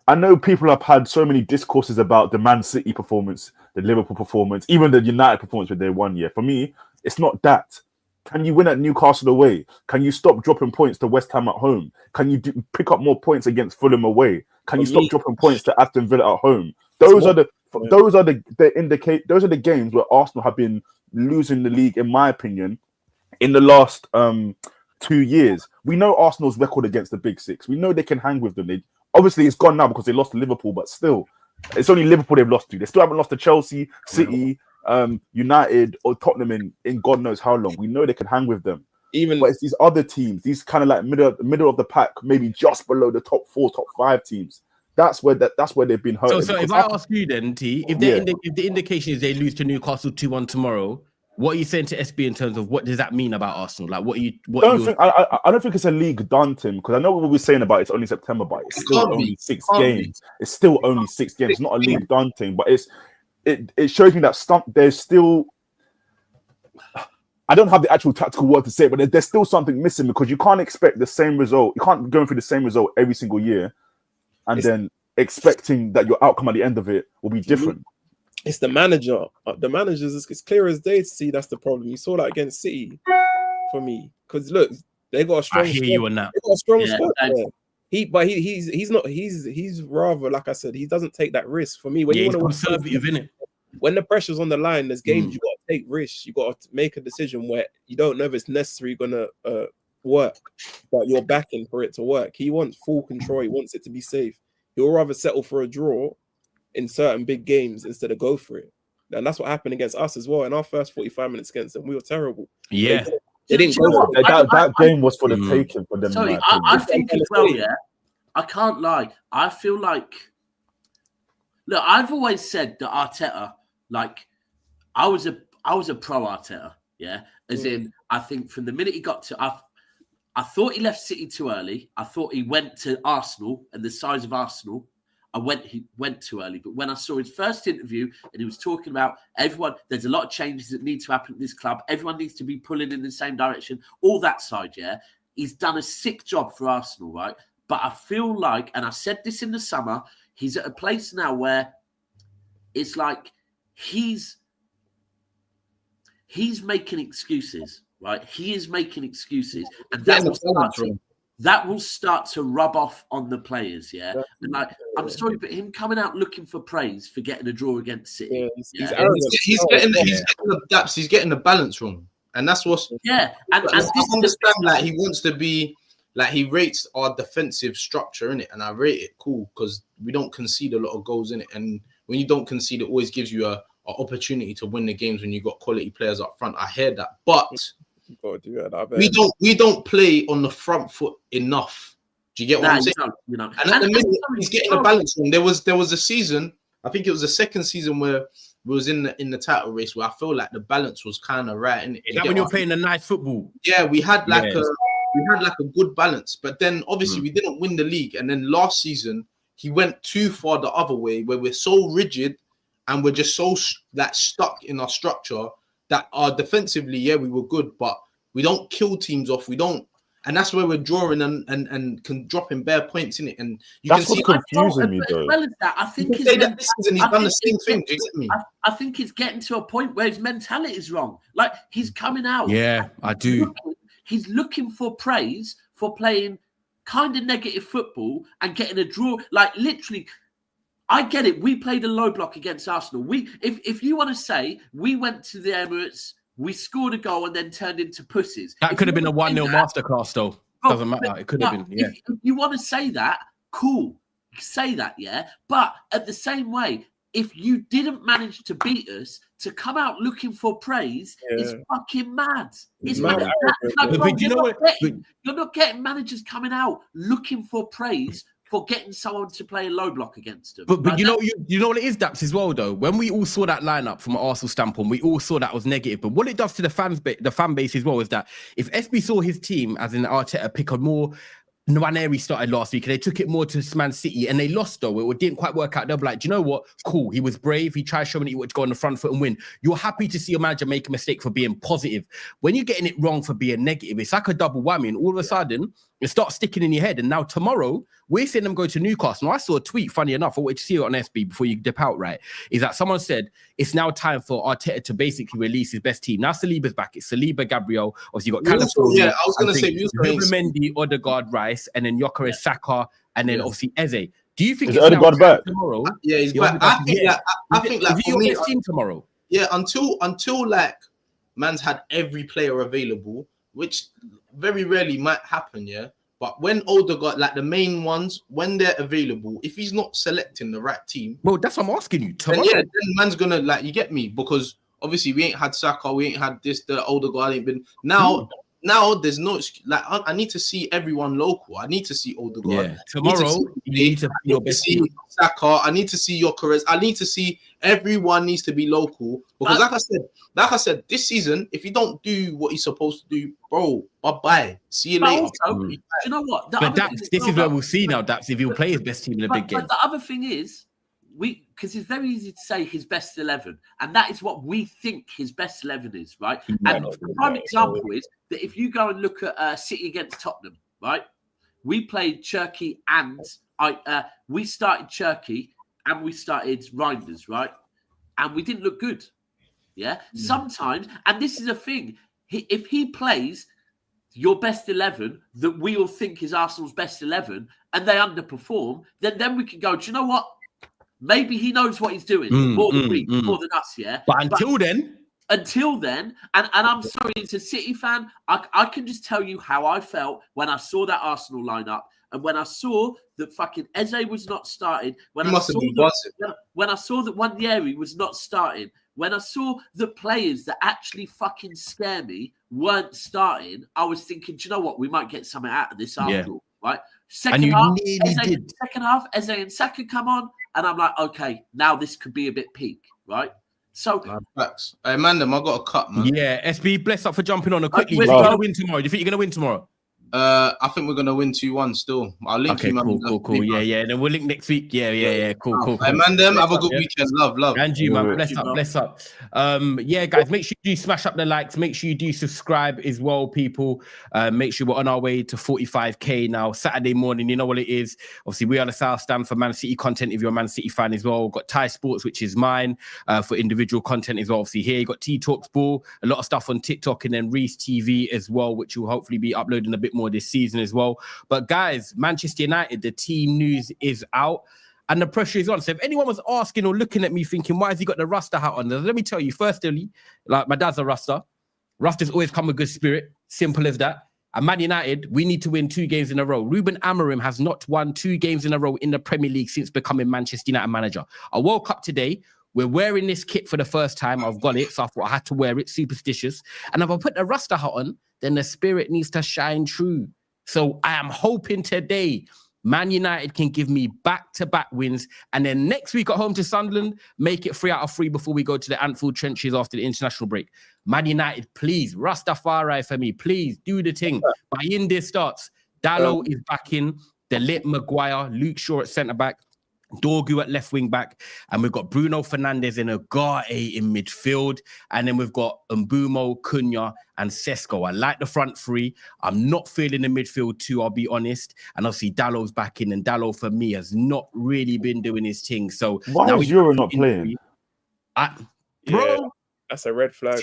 I know people have had so many discourses about the Man City performance, the Liverpool performance, even the United performance with their 1 year. For me, it's not that. Can you win at Newcastle away? Can you stop dropping points to West Ham at home? Can you pick up more points against Fulham away? Can you stop dropping points to Aston Villa at home? Those are the games where Arsenal have been losing the league, in my opinion, in the last 2 years. We know Arsenal's record against the Big Six. We know they can hang with them. Obviously, it's gone now because they lost to Liverpool, but still, it's only Liverpool they've lost to. They still haven't lost to Chelsea, City, United, or Tottenham in God knows how long. We know they can hang with them. But it's these other teams, these kind of like middle of the pack, maybe just below the top 4, top 5 teams. That's where they've been hurt. So if I ask you then, T, if the indication is they lose to Newcastle 2-1 tomorrow, what are you saying to SB in terms of what does that mean about Arsenal? Like, I don't think it's a league done, Tim, because I know what we're saying about it's only September, but it's still only 6 games. It's still only 6 games. It's not a league done thing, but it shows me that there's still. I don't have the actual tactical word to say, but there's still something missing because you can't expect the same result. You can't go through the same result every single year, and then expecting that your outcome at the end of it will be different. It's the manager. The managers, it's clear as day to see that's the problem. You saw that against City for me. Because look, they got a strong squad. You on that. They got a strong squad there. He's rather, like I said, he doesn't take that risk. For me, when you want to conservative, innit? When the pressure's on the line, there's games you got to take risks. You got to make a decision where you don't know if it's necessarily gonna work, but you're backing for it to work. He wants full control. He wants it to be safe. He'll rather settle for a draw in certain big games instead of go for it. And that's what happened against us as well. In our first 45 minutes against them, we were terrible. Yeah. They didn't go for it. That game was for the taking for them. Sorry, I think as well, I can't lie. I feel like, look, I've always said that Arteta, like, I was a pro Arteta, as in, I think from the minute he got to, I thought he left City too early. I thought he went to Arsenal and the size of Arsenal. He went too early. But when I saw his first interview and he was talking about everyone, there's a lot of changes that need to happen at this club. Everyone needs to be pulling in the same direction. All that side, he's done a sick job for Arsenal, right? But I feel like, and I said this in the summer, he's at a place now where it's like he's making excuses, right? He is making excuses. And that will start to rub off on the players, And like, I'm sorry, but him coming out looking for praise for getting a draw against City, he's getting the daps, he's getting the balance wrong, and that's what's And I understand like he wants to be like he rates our defensive structure in it, and I rate it cool because we don't concede a lot of goals in it, and when you don't concede, it always gives you a opportunity to win the games when you got quality players up front. I hear that, but. We don't play on the front foot enough. Do you get what I'm saying? And at the minute, he's getting the balance wrong. There was a season, I think it was the second season where we was in the title race where I feel like the balance was kind of right. Is that when you're playing the nice football? Yeah, we had like a good balance, but then obviously we didn't win the league. And then last season he went too far the other way where we're so rigid and we're just so like stuck in our structure. That are defensively, we were good, but we don't kill teams off. We don't, and that's where we're drawing and can drop in bare points in it. And you that's can see what's confusing me, though. As well as that, I think this season he's done the same thing. Do you get me? I think he's getting to a point where his mentality is wrong. Like he's coming out. Yeah, I do. He's looking for praise for playing kind of negative football and getting a draw. Like literally, I get it. We played a low block against Arsenal. If you want to say we went to the Emirates, we scored a goal and then turned into pussies. That could have been a 1-0 masterclass, though. Doesn't matter. It could have been. Yeah. If you want to say that, cool. Say that, yeah. But at the same way, if you didn't manage to beat us, to come out looking for praise is fucking mad. It's mad. But you know what? You're not getting managers coming out looking for praise for getting someone to play a low block against them. But like, you know what it is, Daps, as well, though. When we all saw that lineup from an Arsenal standpoint, we all saw that was negative. But what it does to the fan base as well is that if SB saw his team, as in Arteta, pick a more Nwaneri started last week and they took it more to Man City and they lost, though. It didn't quite work out. They'll be like, do you know what? Cool. He was brave. He tried showing that he wanted to go on the front foot and win. You're happy to see your manager make a mistake for being positive. When you're getting it wrong for being negative, it's like a double whammy. And all of a sudden, it starts sticking in your head. And now tomorrow, we're seeing them go to Newcastle. Now, I saw a tweet, funny enough, I wanted to see it on SB before you dip out, right? Is that someone said it's now time for Arteta to basically release his best team. Now Saliba's back. It's Saliba, Gabriel. Obviously, you've got California. Yeah, I was going to say Mendy, Odegaard, Rice, and then Gyökeres, Saka, and then obviously Eze. Do you think is Odegaard back tomorrow? Yeah, he's back. I think like for me, best team tomorrow. Yeah, until like man's had every player available, which very rarely might happen. Yeah. But when Odegaard, like the main ones, when they're available, if he's not selecting the right team, well, that's what I'm asking you. Tomorrow, then man's gonna like, you get me, because obviously we ain't had Saka, we ain't had this. The Odegaard ain't been now. Now there's no like I need to see everyone local. I need to see Odegaard. Yeah. Tomorrow you need to see Saka. I need to see Gyökeres. I need to see everyone needs to be local, because like I said, this season, if you don't do what you're supposed to do, bro, bye. See you later. Also, you know what? But this is where we'll see now, Daps, if he'll play his best team in a big game. But the other thing is, because it's very easy to say his best 11, and that is what we think his best 11 is, right? And the prime example is that if you go and look at City against Tottenham, right? We played Cherky and we started Cherky and we started Reinders, right? And we didn't look good. Yeah. Sometimes, and this is a thing, if he plays your best 11 that we all think is Arsenal's best 11 and they underperform, then we can go, do you know what? Maybe he knows what he's doing more than us, yeah. But until then, and I'm sorry, as a City fan, I can just tell you how I felt when I saw that Arsenal lineup, and when I saw that fucking Eze was not started, when I saw that Nwaneri was not starting, when I saw the players that actually fucking scare me weren't starting, I was thinking, do you know what? We might get something out of this Arsenal, right? Second half, Eze and Saka come on. And I'm like, okay, now this could be a bit peak, right? So, facts. Hey, Mandem, I got a cut, man. Yeah, SB, bless up for jumping on quickly. Do you think you're gonna win tomorrow? Do you think you're gonna win tomorrow? I think we're gonna win 2-1 still. I'll link you, man. Cool. Yeah. Then we'll link next week. Yeah. Cool. Hey, Mandem, have a good weekend. Love. And you, man. Bless up. Yeah, guys, make sure you do smash up the likes. Make sure you do subscribe as well, people. Make sure we're on our way to 45k now. Saturday morning, you know what it is. Obviously, we are the South Stand for Man City content. If you're a Man City fan as well, we've got Thai Sports, which is mine, for individual content as well. Obviously, here you got T Talks Ball, a lot of stuff on TikTok, and then Reese TV as well, which will hopefully be uploading a bit more this season as well. But guys, Manchester United, the team news is out and the pressure is on. So if anyone was asking or looking at me thinking, why has he got the Rasta hat on? Let me tell you, firstly, like my dad's a Rasta. Rasta's always come with good spirit. Simple as that. And Man United, we need to win 2 games in a row. Ruben Amorim has not won 2 games in a row in the Premier League since becoming Manchester United manager. I woke up today. We're wearing this kit for the first time. I've got it, so I thought I had to wear it. Superstitious. And if I put the Rasta hat on, then the spirit needs to shine true. So I am hoping today Man United can give me back-to-back wins, and then next week at home to Sunderland, make it 3 out of 3 before we go to the Anfield trenches after the international break. Man United, please, Rastafari for me. Please do the thing. Bayinde starts. Dallo is back in. Delip, Maguire, Luke Shaw at centre-back. Dorgu at left wing back, and we've got Bruno Fernandes and Ugarte in midfield, and then we've got Mbumo, Cunha, and Sesko. I like the front 3. I'm not feeling the midfield too, I'll be honest. And obviously Dallo's back in, and Dallo for me has not really been doing his thing. So why is Euro not playing? Bro, that's a red flag.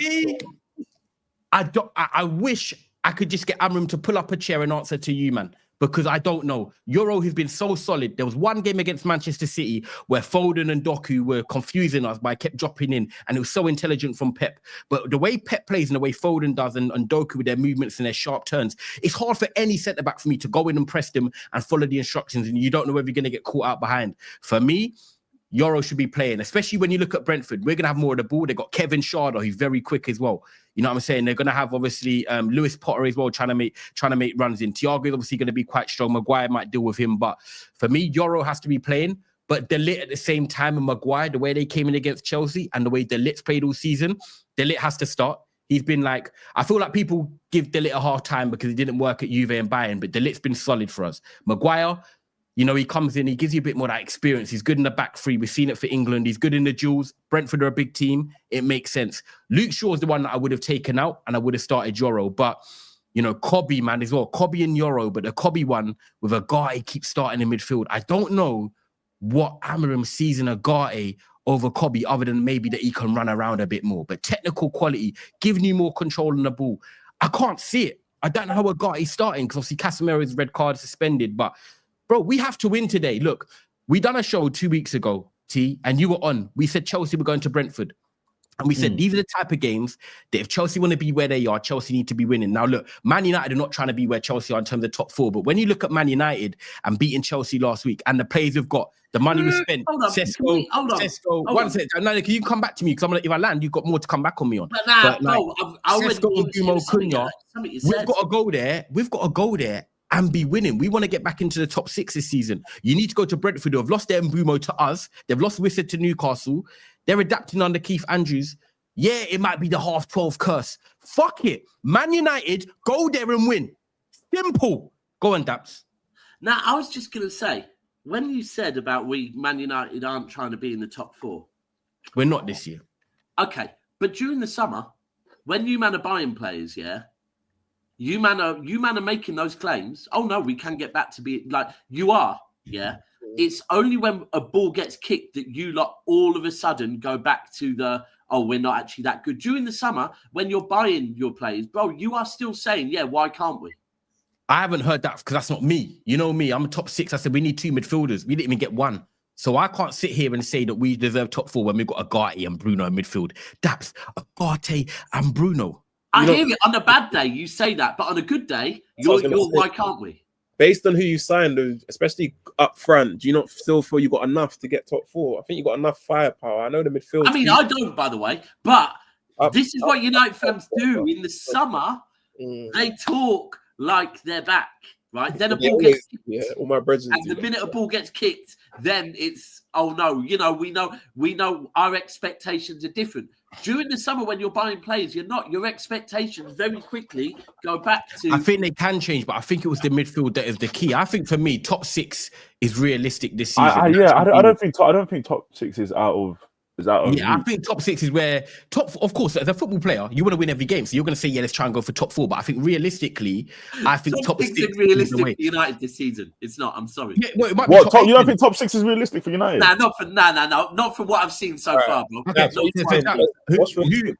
I wish I could just get Amram to pull up a chair and answer to you, man. because I don't know. Euro has been so solid. There was one game against Manchester City where Foden and Doku were confusing us by kept dropping in, and it was so intelligent from Pep. But the way Pep plays and the way Foden does and Doku with their movements and their sharp turns, it's hard for any centre-back for me to go in and press them and follow the instructions, and you don't know whether you're going to get caught out behind. For me, Euro should be playing, especially when you look at Brentford. We're going to have more of the ball. They've got Kevin Schade, who's very quick as well. You know what I'm saying? They're going to have, obviously, Lewis Potter as well, trying to make runs in. Thiago is obviously going to be quite strong. Maguire might deal with him. But for me, Euro has to be playing. But De Ligt at the same time, and Maguire, the way they came in against Chelsea and the way De Ligt's played all season, De Ligt has to start. He's been like, I feel like people give De Ligt a hard time because it didn't work at Juve and Bayern, but De Ligt's been solid for us. Maguire, you know, he comes in, he gives you a bit more of that experience. He's good in the back three. We've seen it for England. He's good in the duels. Brentford are a big team. It makes sense. Luke Shaw's the one that I would have taken out and I would have started Euro. But, you know, Kobe, man, as well. Kobe and Euro, but the Kobe one with a guy keeps starting in midfield. I don't know what Amorim sees in a Garte over Kobe other than maybe that he can run around a bit more. But technical quality, giving you more control on the ball, I can't see it. I don't know how a Garte's starting because obviously Casemiro's red card suspended, but bro, we have to win today. Look, we done a show 2 weeks ago, T, and you were on. We said Chelsea were going to Brentford. And we said, these are the type of games that if Chelsea want to be where they are, Chelsea need to be winning. Now, look, Man United are not trying to be where Chelsea are in terms of top four. But when you look at Man United and beating Chelsea last week and the players we've got, the money we spent, Sesko, one second. No, can you come back to me? Because if I land, you've got more to come back on me on. But nah, Sesko and Bumo Cunha, we've got to go there. We've got to go there and be winning. We want to get back into the top six this season. You need to go to Brentford, who have lost their Mbumo to us. They've lost Wissett to Newcastle. They're adapting under Keith Andrews. Yeah, it might be the half 12 curse. Fuck it. Man United, go there and win. Simple. Go on, Daps. Now, I was just going to say, when you said about Man United aren't trying to be in the top four. We're not this year. Okay, but during the summer, when you man are buying players, yeah, you man are making those claims. Oh, no, we can get back to be like you are, yeah. It's only when a ball gets kicked that you lot all of a sudden go back to the, oh, we're not actually that good. During the summer, when you're buying your players, bro, you are still saying, yeah, why can't we? I haven't heard that because that's not me. You know me, I'm a top six. I said we need two midfielders. We didn't even get one. So I can't sit here and say that we deserve top four when we've got Agate and Bruno in midfield. Daps, Agate and Bruno. I hear it. On a bad day, you say that. But on a good day, you're why can't we? Based on who you signed, especially up front, do you not still feel you got enough to get top four? I think you got enough firepower. I know the midfield. I mean, I don't, by the way, but this is what United fans do in the summer. They talk like they're back, right? Then a ball gets kicked. All my brothers. And the minute a ball gets kicked, then it's, oh no, you know, we know our expectations are different. During the summer, when you're buying players, you're not. Your expectations very quickly go back to. I think they can change, but I think it was the midfield that is the key. I think for me, top six is realistic this season. I don't think top six is out of. Yeah, reach. I think top six is where of course, as a football player, you want to win every game. So you're going to say, yeah, let's try and go for top four. But I think realistically, I think top six is realistic for United this season. It's not. I'm sorry. Yeah, well, you don't think top six is realistic for United? Nah, not from what I've seen so far, bro. Okay, what's realistic?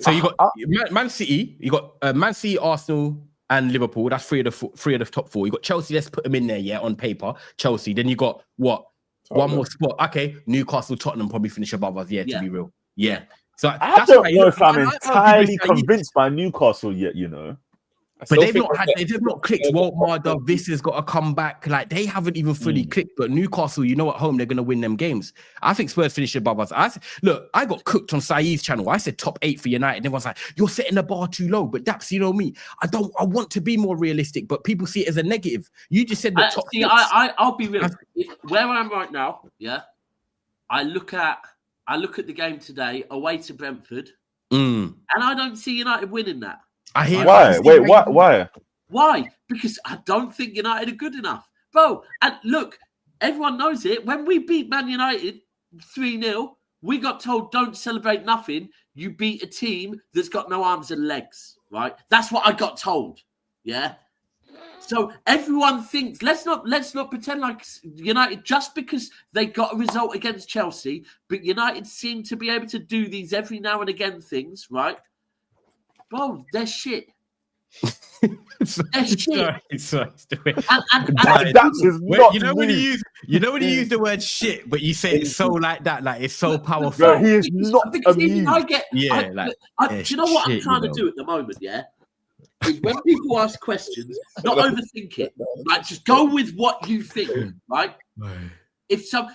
So you got Man City, you got Man City, Arsenal, and Liverpool. That's three of the top four. You got Chelsea. Let's put them in there, yeah, on paper. Chelsea. Then you got what? Tottenham. One more spot. Okay, Newcastle, Tottenham probably finish above us. Yeah, to be real. Yeah. So I don't know if I'm entirely convinced by Newcastle yet. You know, but they've not clicked. Waltmar, this has got to come back. Like they haven't even fully clicked. But Newcastle, you know, at home they're going to win them games. I think Spurs finish above us. I got cooked on Saeed's channel. I said top 8 for United. And everyone's like, you're setting the bar too low. But that's, you know me. I want to be more realistic. But people see it as a negative. You just said the top. I'll be real. Where I am right now, yeah. I look at the game today away to Brentford, and I don't see United winning that. I hear. Why? Wait, why? Why? Because I don't think United are good enough, bro. And look, everyone knows it. When we beat Man United 3-0, we got told don't celebrate nothing. You beat a team that's got no arms and legs, right? That's what I got told. Yeah. So everyone thinks let's not pretend like United just because they got a result against Chelsea, but United seem to be able to do these every now and again things, right? Bro, they're shit. They're shit. Sorry. That is not you know when you use the word shit, but you say it so like that, like it's so powerful. Bro, he is not because amused. do you know what I'm trying to do at the moment? Yeah, is when people ask questions, not overthink it. Like, just go with what you think, right? If so,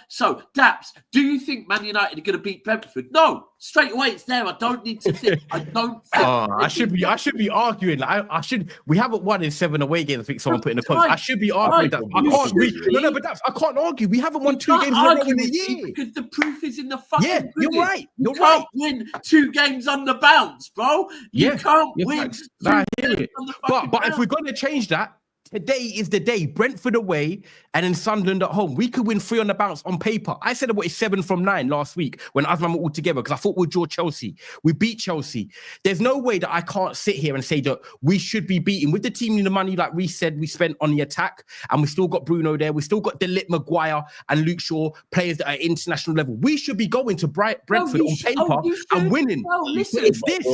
Daps, do you think Man United are going to beat Brentford? No, straight away it's there. I don't need to think. I don't think. I should be arguing. I should. We haven't won in 7 away games. I think someone put in the comments. I should be arguing that. I can't read. No, but Daps, I can't argue. We haven't won 2 games in a row in a year. Because the proof is in the fucking. Yeah, you're right. You can't win 2 games on the bounce, bro. You can't win. I hear it. But if we're going to change that. Today is the day. Brentford away and then Sunderland at home. We could win 3 on the bounce on paper. I said about 7 from 9 last week when Asman were all together because I thought we'd draw Chelsea. We beat Chelsea. There's no way that I can't sit here and say that we should be beating with the team in the money like we said we spent on the attack, and we still got Bruno there. We still got Delit, Maguire and Luke Shaw, players that are international level. We should be going to Brentford on paper and winning. Listen, it's this.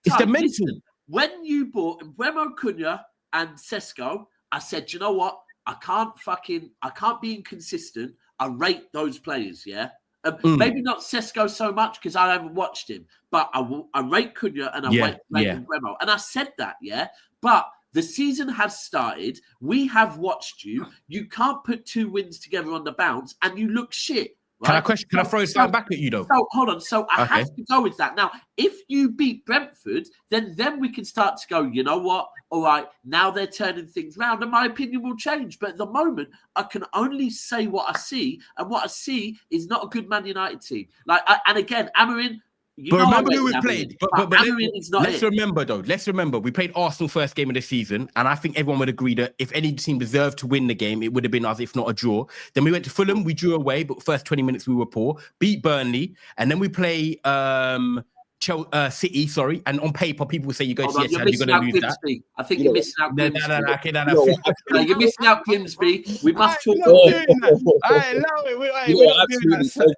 It's the mental. When you bought Mbeumo Cunha and Sesko, I said, you know what? I can't be inconsistent. I rate those players, yeah? Maybe not Sesko so much because I haven't watched him, but I rate Cunha and I rate Mbeumo. And I said that, yeah? But the season has started. We have watched you. You can't put 2 wins together on the bounce and you look shit. Right? Can I throw something back at you, though? So, hold on. So, I have to go with that. Now, if you beat Brentford, then we can start to go, you know what? All right, now they're turning things around and my opinion will change. But at the moment, I can only say what I see. And what I see is not a good Man United team. And again, Amorim... But remember who we played. But let's remember, though. Let's remember, we played Arsenal first game of the season, and I think everyone would agree that if any team deserved to win the game, it would have been us, if not a draw. Then we went to Fulham, we drew away, but first 20 minutes we were poor. Beat Burnley, and then we play City, sorry. And on paper, people will say you go to Etihad, you're going to lose that. I think you're missing out Grimsby. No. You're missing out Grimsby. We must talk. I know it.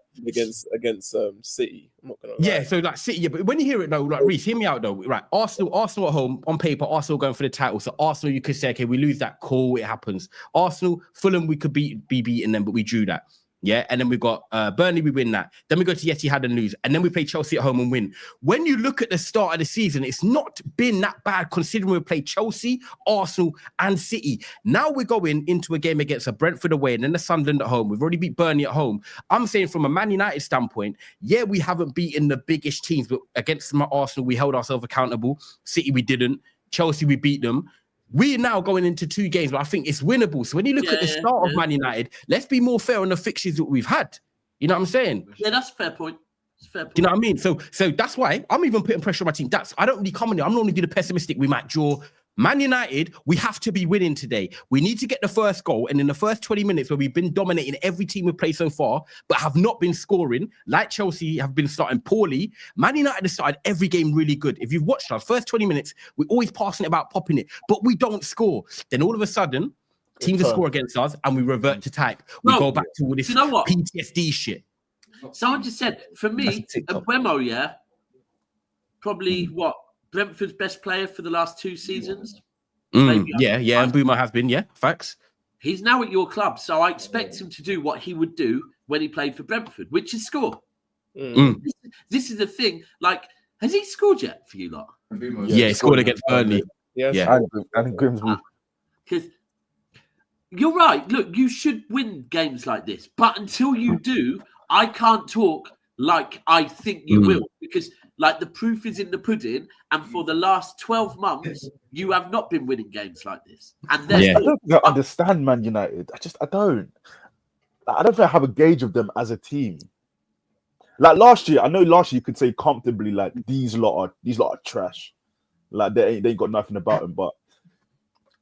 Against City. I'm not gonna lie. Yeah, so like City, but when you hear it though, like Reece, hear me out though. Right, Arsenal at home on paper, Arsenal going for the title. So Arsenal, you could say, okay, we lose that, cool, it happens. Arsenal, Fulham, we could be beating them, but we drew that. Yeah, and then we've got Burnley, we win that. Then we go to Etihad and lose. And then we play Chelsea at home and win. When you look at the start of the season, it's not been that bad considering we played Chelsea, Arsenal and City. Now we're going into a game against a Brentford away and then the Sunderland at home. We've already beat Burnley at home. I'm saying from a Man United standpoint, yeah, we haven't beaten the biggest teams, but against Arsenal, we held ourselves accountable. City, we didn't. Chelsea, we beat them. We're now going into 2 games, but I think it's winnable. So when you look at the start of Man United, let's be more fair on the fixtures that we've had. You know what I'm saying? Yeah, that's a fair point. You know what I mean? So that's why I'm even putting pressure on my team. I don't really come in there. I'm normally the pessimistic. We might draw. Man United, we have to be winning today. We need to get the first goal. And in the first 20 minutes where we've been dominating every team we've played so far, but have not been scoring, like Chelsea have been starting poorly, Man United has started every game really good. If you've watched our first 20 minutes, we're always passing it about, popping it, but we don't score. Then all of a sudden, teams will score against us and we revert to type. We go back to all this PTSD shit. Someone just said, for me, Mbeumo, probably Brentford's best player for the last 2 seasons. And Mbeumo has been, facts. He's now at your club, so I expect him to do what he would do when he played for Brentford, which is score. This is the thing. Like, has he scored yet for you lot? Yeah, he scored against Burnley. Yeah, and Grimsby. Because you're right. Look, you should win games like this, but until you do, I can't talk like I think you will, because like the proof is in the pudding, and for the last 12 months, you have not been winning games like this. And I don't think I understand Man United. I don't. I don't think I have a gauge of them as a team. Like last year, you could say comfortably, like these lot are trash. Like they ain't got nothing about them. But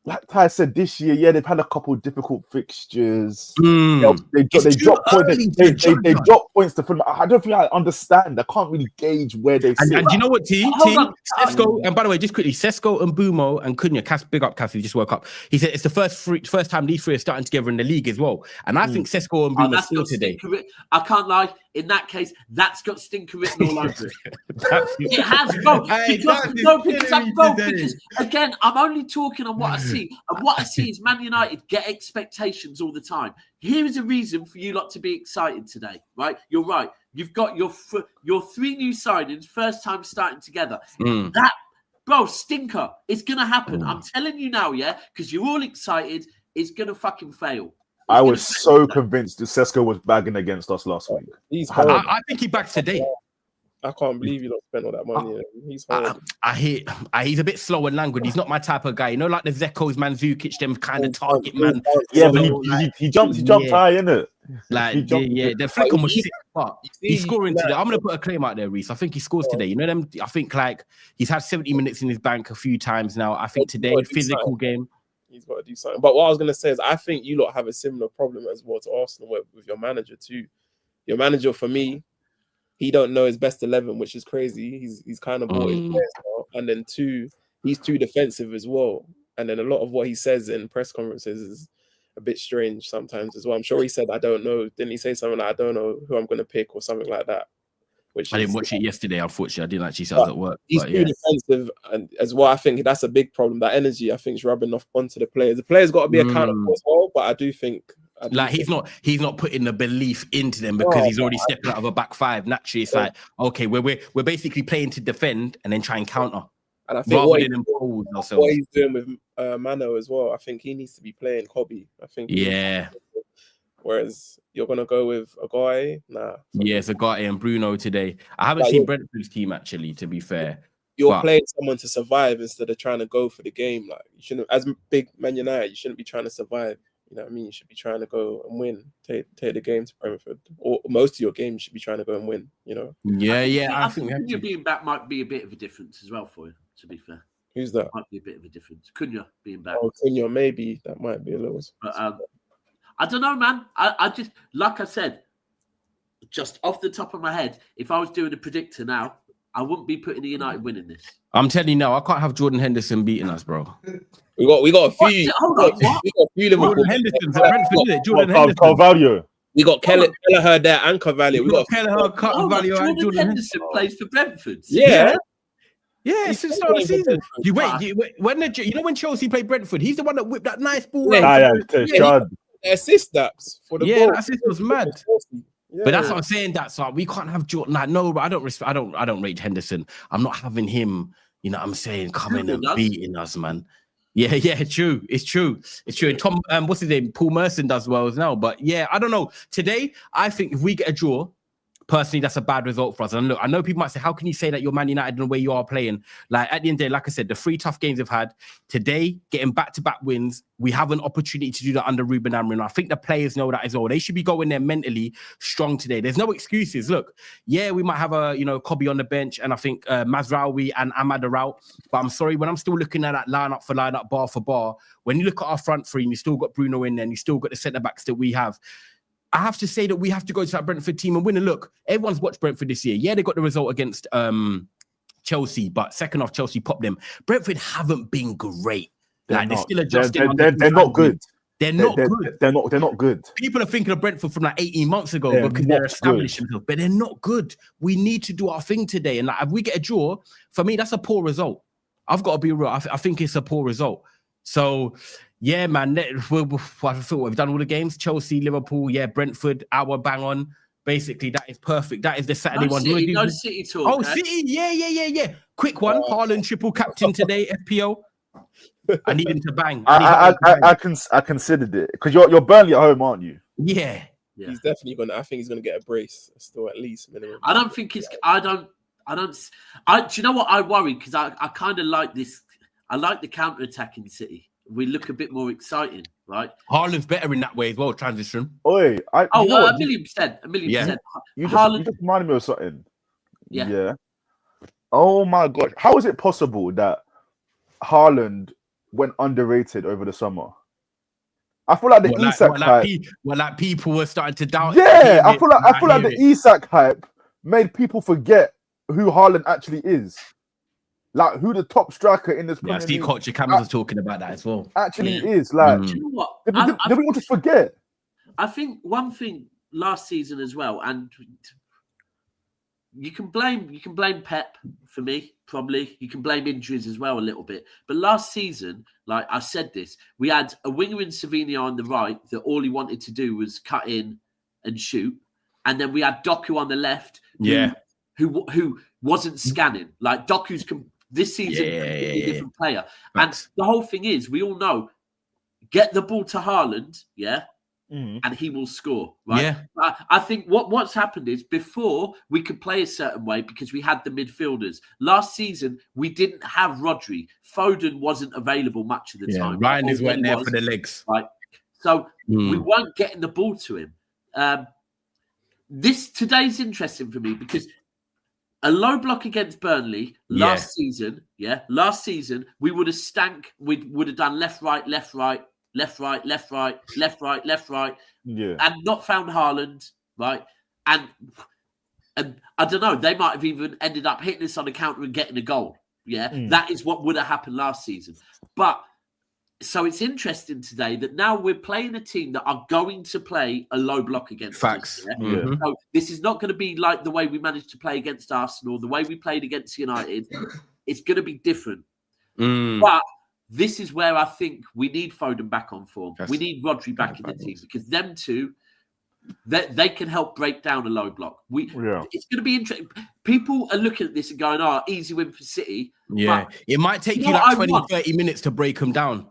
like Ty said, this year, they've had a couple of difficult fixtures. They drop points. They drop points to Fulham. I don't think I understand. I can't really gauge where they sit. And you know what, team? Sesko, and by the way, just quickly, Sesko and Mbeumo and Cunha, big up Cass, who just woke up. He said it's the first time these 3 are starting together in the league as well. And I think Sesko and Mbeumo still today. I can't lie. in that case, that's got stinker written all over it. That's- It has, bro. Hey, Because today. again, I'm only talking on what I see, and what I see is Man United get expectations all the time. Here is a reason for you lot to be excited today, right? You're right. You've got your 3 new signings, first time starting together. That, bro, stinker. It's gonna happen. I'm telling you now, yeah, because you're all excited. It's gonna fucking fail. I was so convinced that Sesko was bagging against us last week. He's horrible. I think he backs today. I can't believe you don't spend all that money. He's horrible. He's a bit slow and languid. He's not my type of guy. You know, like the Zekos, Mandzukic, them kind of target man. Yeah, but he jumped high, innit? Like, the flick on was sick, but he's scoring today. I'm gonna put a claim out there, Reese. I think he scores today. You know them. I think like he's had 70 minutes in his bank a few times now. I think today, physical game. He's got to do something. But what I was gonna say is, I think you lot have a similar problem as well to Arsenal with your manager too. Your manager, for me, he don't know his best 11, which is crazy. He's kind of bought his players now. And then 2, he's too defensive as well. And then a lot of what he says in press conferences is a bit strange sometimes as well. I'm sure he said, I don't know. Didn't he say something like, I don't know who I'm going to pick or something like that? Which I didn't watch it yesterday, unfortunately. I didn't actually see it at work. He's too defensive, and as well, I think that's a big problem. That energy, I think, is rubbing off onto the players. The players got to be accountable as well, but I do think... he's not putting the belief into them because he's already stepping out of a back 5. Naturally, it's like, okay, we're basically playing to defend and then try and counter. And I think rather than impose ourselves. What he's doing with Mano as well, I think he needs to be playing Kobe. I think whereas you're gonna go with a guy, nah. Yeah, it's a guy and Bruno today. I haven't seen Brentford's team actually, to be fair. You're playing someone to survive instead of trying to go for the game. Like you shouldn't, as big Man United, you shouldn't be trying to survive. You know what I mean? You should be trying to go and win. Take the game to Brentford, or most of your games should be trying to go and win. You know? I think Cunha being back might be a bit of a difference as well for you. To be fair, who's that? Might be a bit of a difference. Cunha being back. Oh, Cunha, maybe that might be a little. But I don't know, man. I just, like I said, just off the top of my head, if I was doing a predictor now, I wouldn't be putting the United winning this. I'm telling you now, I can't have Jordan Henderson beating us, bro. We got a few. Hold on, what? We got a few Liverpool. Jordan Henderson's at Brentford, isn't it? Jordan Henderson. Carvalho. We got Kelleher there and Carvalho. We got Kelleher, Carvalho, and Jordan Henderson plays for Brentford. Yeah. Yeah, it's the start of the season. When Chelsea played Brentford, he's the one that whipped that nice ball. Assist that for the goal. That assist was mad. But that's what I'm saying. That's why we can't have Jordan. Like, no, but I don't rate Henderson. I'm not having him. You know what I'm saying? Coming and beating us, man. Yeah, true. It's true. And Tom, what's his name? Paul Merson does well as now. But yeah, I don't know. Today, I think if we get a draw, personally, that's a bad result for us. And look, I know people might say, how can you say that you're Man United in the way you are playing? Like, at the end of the day, like I said, the 3 tough games we've had, today, getting back-to-back wins, we have an opportunity to do that under Ruben Amorim. I think the players know that as well. They should be going there mentally strong today. There's no excuses. Look, yeah, we might have Kobe on the bench, and I think Mazraoui and Ahmad are out. But I'm sorry, when I'm still looking at that lineup for lineup, bar for bar, when you look at our front three, and you still got Bruno in there, and you still got the centre-backs that we have, I have to say that we have to go to that Brentford team and win. And look, everyone's watched Brentford this year. Yeah, they got the result against Chelsea, but second half, Chelsea popped them. Brentford haven't been great. They're still adjusting. They're not good. They're not good. They're not good. People are thinking of Brentford from like 18 months ago because they're established themselves, but they're not good. We need to do our thing today. And like, if we get a draw, for me, that's a poor result. I've got to be real. I think it's a poor result. So, yeah, man, I feel we've done all the games. Chelsea, Liverpool, Brentford, our bang on. Basically, that is perfect. That is the Saturday one. City talk. Oh, City, yeah. Quick one. Haaland triple captain today, FPO. I need him to bang. I considered it because you're Burnley at home, aren't you? Yeah. He's definitely gonna. I think he's gonna get a brace still, at least minimum. I don't think it's. I don't. Do you know what I worry? Because I kind of like this. I like the counter attack in City. We look a bit more exciting, right? Haaland's better in that way as well. Transition. Oi, a million percent. You just reminded me of something. Yeah. Oh my gosh, how is it possible that Haaland went underrated over the summer? I feel like the Isak hype. People were starting to doubt. Yeah, I feel like the Isak hype made people forget who Haaland actually is. Like who the top striker in this Premier League. Steve Koch, Cameron was talking about that as well. Actually is. Like, do you know what? Did we want to forget? I think one thing last season as well, and you can blame Pep for me, probably. You can blame injuries as well a little bit. But last season, like I said this, we had a winger in Savinho on the right that all he wanted to do was cut in and shoot. And then we had Doku on the left who wasn't scanning. Like Doku's this season a different player. Thanks. And the whole thing is, we all know, get the ball to Haaland, and he will score, right? Yeah. I think what's happened is before we could play a certain way because we had the midfielders. Last season, we didn't have Rodri. Foden wasn't available much of the time. Ryan is went there for the legs. Right. So we weren't getting the ball to him. Today's interesting for me because a low block against Burnley last season, we would have we would have done left, right, and not found Haaland, right? And I don't know, they might have even ended up hitting us on the counter and getting a goal. That is what would have happened last season. But so it's interesting today that now we're playing a team that are going to play a low block against us. So this is not going to be like the way we managed to play against Arsenal, the way we played against United. It's going to be different. But this is where I think we need Foden back on form. We need Rodri back in the team because them two, they can help break down a low block. It's going to be interesting. People are looking at this and going, easy win for City. Yeah, it might take you like 20, 30 minutes to break them down.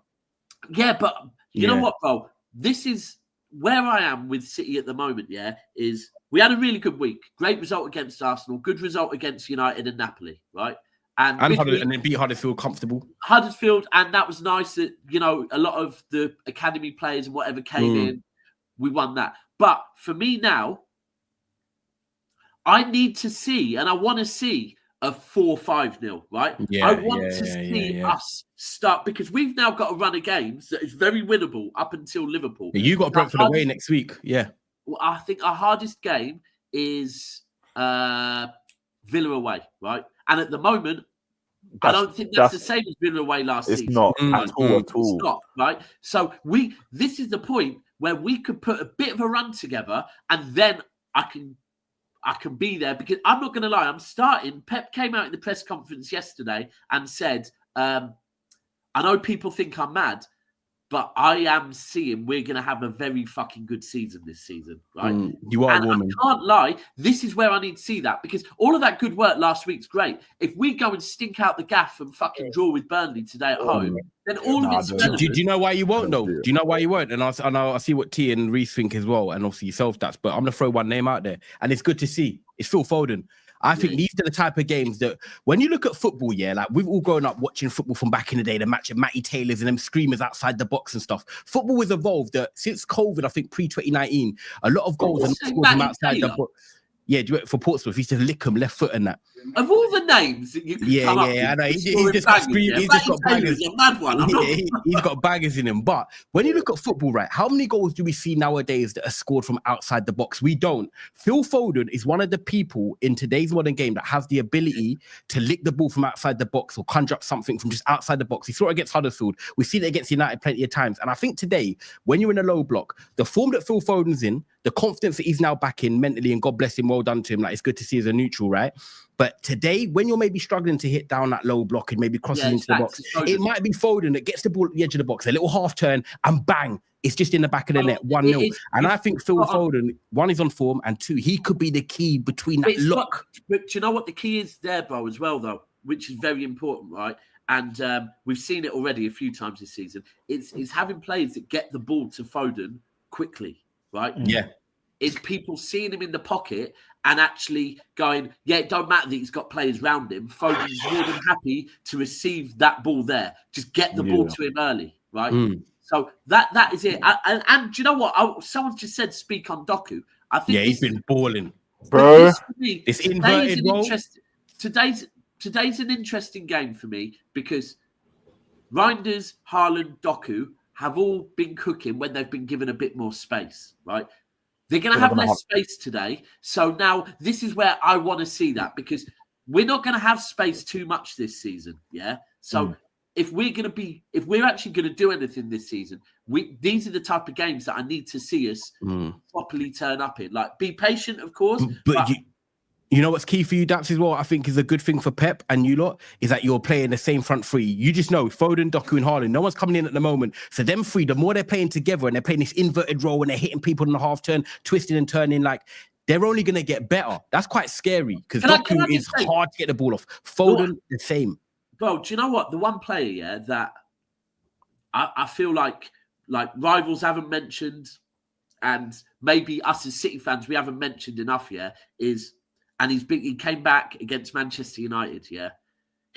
Yeah, but you know what, bro? This is where I am with City at the moment, is we had a really good week. Great result against Arsenal. Good result against United and Napoli, right? And then beat Huddersfield comfortable. Huddersfield, and that was nice that, a lot of the academy players and whatever came in. We won that. But for me now, I need to see, and I want to see a 4-5-0, right? I want to see us start, because we've now got a run of games that is very winnable up until Liverpool. You got Brentford away next week, Well, I think our hardest game is Villa away, right? And at the moment, I don't think that's the same as Villa away last season. It's not at all. It's not, right? So this is the point where we could put a bit of a run together, and then I can be there, because I'm not going to lie. I'm starting. Pep came out in the press conference yesterday and said, I know people think I'm mad, but I am seeing we're going to have a very fucking good season this season, right? You are and a woman. I can't lie. This is where I need to see that, because all of that good work last week's great. If we go and stink out the gaff and fucking draw with Burnley today at home, then all of it's relevant. Do you know why you won't, though? Do you know why you won't? And I see what T and Reese think as well, and obviously yourself, but I'm going to throw one name out there, and it's good to see. It's Phil Foden. I think these are the type of games that, when you look at football, like we've all grown up watching football from back in the day, the match of Matty Taylors and them screamers outside the box and stuff. Football has evolved since COVID, I think pre-2019, a lot of goals are scored from outside the box. Yeah, for Portsmouth, he used to lick them left foot and that. Of all the names that you can come up with, I know. He's just got bangers. He's got bangers in him. But when you look at football, right, how many goals do we see nowadays that are scored from outside the box? We don't. Phil Foden is one of the people in today's modern game that has the ability to lick the ball from outside the box or conjure up something from just outside the box. He saw it against Huddersfield. We've seen it against United plenty of times. And I think today, when you're in a low block, the form that Phil Foden's in, the confidence that he's now back in mentally, and God bless him, well done to him. Like, it's good to see as a neutral, right? But today, when you're maybe struggling to hit down that low block and maybe crossing into the box, it might be Foden that gets the ball at the edge of the box, a little half turn, and bang, it's just in the back of the net, 1-0. And I think Phil Foden, one, is on form, and two, he could be the key between that lock. But do you know what the key is there, bro, as well, though, which is very important, right? And we've seen it already a few times this season. It's having players that get the ball to Foden quickly, right? Yeah. Is people seeing him in the pocket and actually going, it don't matter that he's got players round him. Foden's more than happy to receive that ball there. Just get the ball to him early, right? So that is it. And do you know what? Someone just said, speak on Doku. I think he's been balling. Bro, it's inverted role. Today's an interesting game for me, because Reinders, Haaland, Doku have all been cooking when they've been given a bit more space, right? They're going to have less space today. So now this is where I want to see that, because we're not going to have space too much this season. Yeah. So if we're actually going to do anything this season, these are the type of games that I need to see us properly turn up in. Like, be patient, of course. But You know what's key for you, Daps, as well? I think is a good thing for Pep and you lot is that you're playing the same front three. You just know Foden, Doku, and Haaland. No one's coming in at the moment. So them three, the more they're playing together and they're playing this inverted role and they're hitting people in the half turn, twisting and turning, like they're only going to get better. That's quite scary because Doku is hard to get the ball off. Foden, the same. Bro, do you know what? The one player, that I feel like rivals haven't mentioned, and maybe us as City fans, we haven't mentioned enough, is... And he came back against Manchester United, He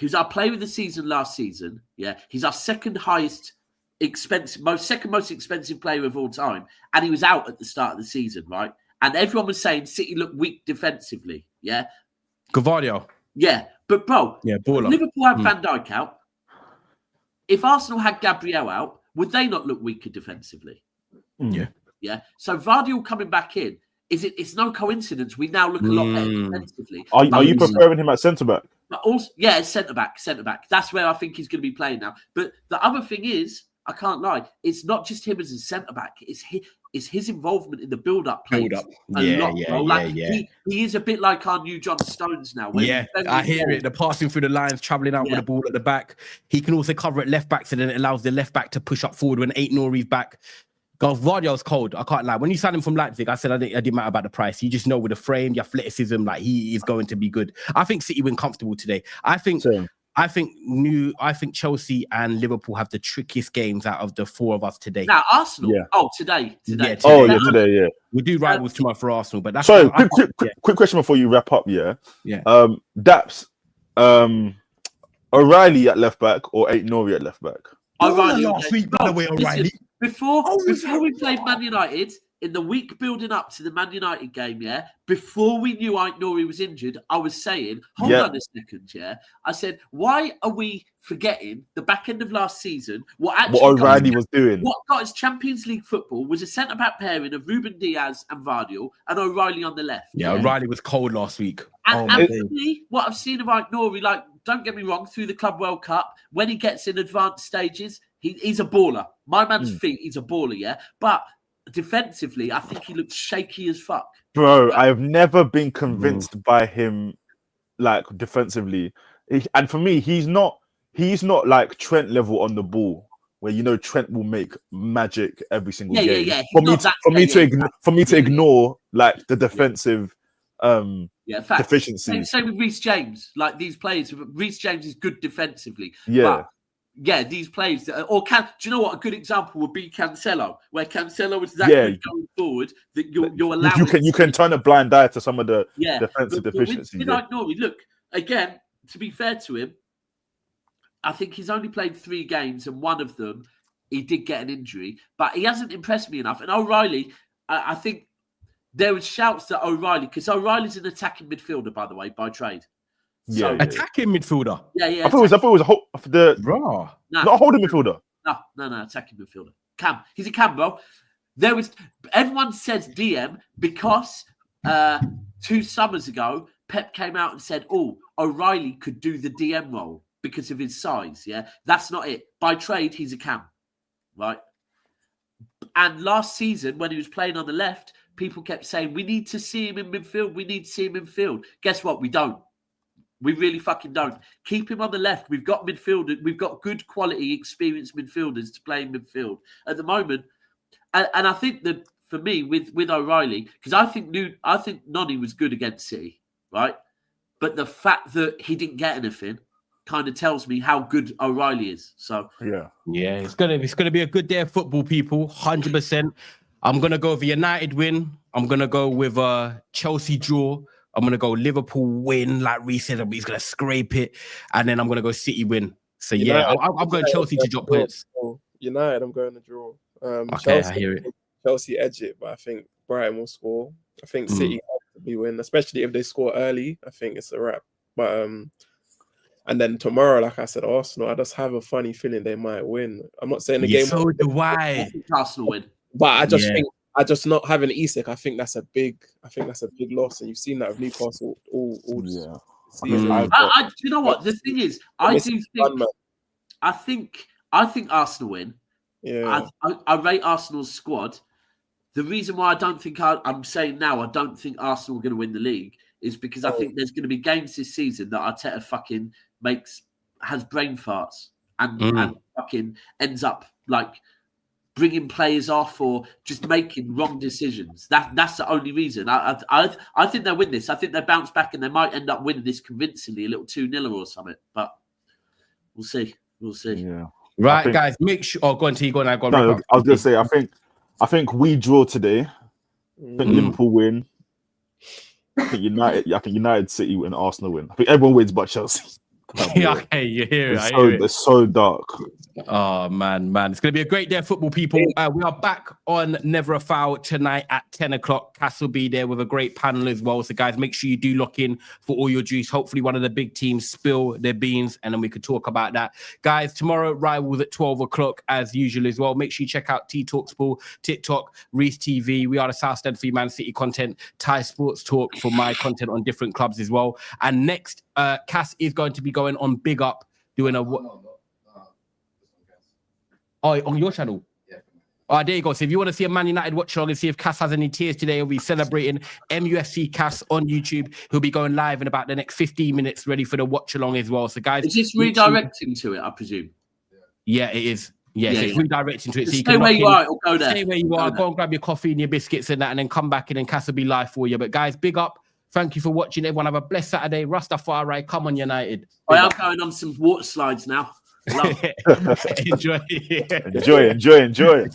was our player of the season last season, He's our second most expensive player of all time. And he was out at the start of the season, right? And everyone was saying City looked weak defensively, Gavardio. Yeah, but bro, baller. Liverpool had Van Dijk out. If Arsenal had Gabriel out, would they not look weaker defensively? Yeah. Yeah. So Vardy coming back in, it's no coincidence we now look a lot better defensively. Are you preferring him at centre back? But also, centre back. That's where I think he's going to be playing now. But the other thing is, I can't lie, it's not just him as a centre back. It's his involvement in the build-up plays. He is a bit like our new John Stones now. I hear it. The passing through the lines, travelling out with the ball at the back. He can also cover at left back, so then it allows the left back to push up forward when Nori's back. Gvardiol's cold. I can't lie. When you signed him from Leipzig, I said I didn't matter about the price. You just know with the frame, the athleticism, like he is going to be good. I think City win comfortable today. I think Chelsea and Liverpool have the trickiest games out of the four of us today. Now Arsenal. Yeah. Oh, today. Yeah, today. Yeah. We do rivals tomorrow for Arsenal, but that's quick question before you wrap up. Yeah. Daps, O'Reilly at left back or Nori at left back? O'Reilly last week, by the way, O'Reilly. Before we played Man United, in the week building up to the Man United game, before we knew Nori was injured, I was saying, hold on a second, I said, why are we forgetting the back end of last season? What O'Reilly was doing. What got us Champions League football was a centre-back pairing of Ruben Diaz and Vardy and O'Reilly on the left. Yeah, O'Reilly was cold last week. And for me, what I've seen of Nori, like, don't get me wrong, through the Club World Cup, when he gets in advanced stages, he's a baller. My man's feet, he's a baller, But defensively, I think he looks shaky as fuck. Bro, I've never been convinced by him, like, defensively. And for me, he's not like Trent level on the ball, where Trent will make magic every single game. For me to ignore like the defensive deficiencies. Same with Reece James. Like these players, Reece James is good defensively. But these players, do you know what a good example would be? Cancelo, where Cancelo is that good going forward that you're allowing. You can turn a blind eye to some of the defensive deficiencies. Look, again, to be fair to him, I think he's only played 3 games, and one of them he did get an injury, but he hasn't impressed me enough. And O'Reilly, I think there was shouts that O'Reilly, because O'Reilly's an attacking midfielder, by the way, by trade. Attacking midfielder. I thought it was not a holding midfielder. No, attacking midfielder. Cam. He's a cam, bro. Everyone says DM because 2 summers ago, Pep came out and said, O'Reilly could do the DM role because of his size. That's not it. By trade, he's a cam, right? And last season, when he was playing on the left, people kept saying, we need to see him in midfield. Guess what? We don't. We really fucking don't. Keep him on the left. We've got midfielders. We've got good quality, experienced midfielders to play in midfield at the moment. And I think that for me, with O'Reilly, because I think Noni was good against City, right? But the fact that he didn't get anything kind of tells me how good O'Reilly is. So it's gonna be a good day of football, people. 100%. I'm gonna go with a United win. I'm gonna go with a Chelsea draw. I'm going to go Liverpool win, like Reece said, he's going to scrape it. And then I'm going to go City win. So, I'm going Chelsea to drop points. United, I'm going to draw. Chelsea, I hear it. Chelsea edge it, but I think Brighton will score. I think City have to be win, especially if they score early. I think it's a wrap. But and then tomorrow, like I said, Arsenal, I just have a funny feeling they might win. I'm not saying the game. So do I. I think Arsenal win. But I just think, not having Isak, I think that's a big loss, and you've seen that with Newcastle all season. You know what the thing is? I think Arsenal win. Yeah, I rate Arsenal's squad. The reason why I don't think I'm saying now I don't think Arsenal are going to win the league is because I think there's going to be games this season that Arteta fucking has brain farts and fucking ends up like bringing players off or just making wrong decisions. That's the only reason. I think they'll win this. I think they'll bounce back and they might end up winning this convincingly, a little 2-0 or something. But we'll see. We'll see. Yeah. Right, guys. Make sure. Oh, go on, T. Go on. I was going to say. I think we draw today. I think Liverpool win. I think United, City, and Arsenal win. I think everyone wins but Chelsea. Okay, you hear it. It's so dark. Oh man, it's going to be a great day of football, people. We are back on Never a Foul tonight at 10 o'clock. Cass will be there with a great panel as well. So, guys, make sure you do lock in for all your juice. Hopefully, one of the big teams spill their beans, and then we could talk about that. Guys, tomorrow, Rivals at 12 o'clock as usual as well. Make sure you check out T-Talk Sport, TikTok, Reese TV. We are the Southstand for Man City content, Thai Sports Talk for my content on different clubs as well. And next, Cass is going to be going on Big Up, doing a... Oh, on your channel? Yeah. Oh, there you go. So if you want to see a Man United watch along and see if Cass has any tears today, he'll be celebrating MUFC Cass on YouTube. He'll be going live in about the next 15 minutes, ready for the watch along as well. So, guys... Is this redirecting to it, I presume? Yeah, it is. Yeah, so it's redirecting to it. So you stay where you are, or go there. Stay where you are. Go and grab your coffee and your biscuits and that, and then come back and then Cass will be live for you. But, guys, big up. Thank you for watching. Everyone have a blessed Saturday. Rastafari, come on, United. I am going on some water slides now. Enjoy. Enjoy.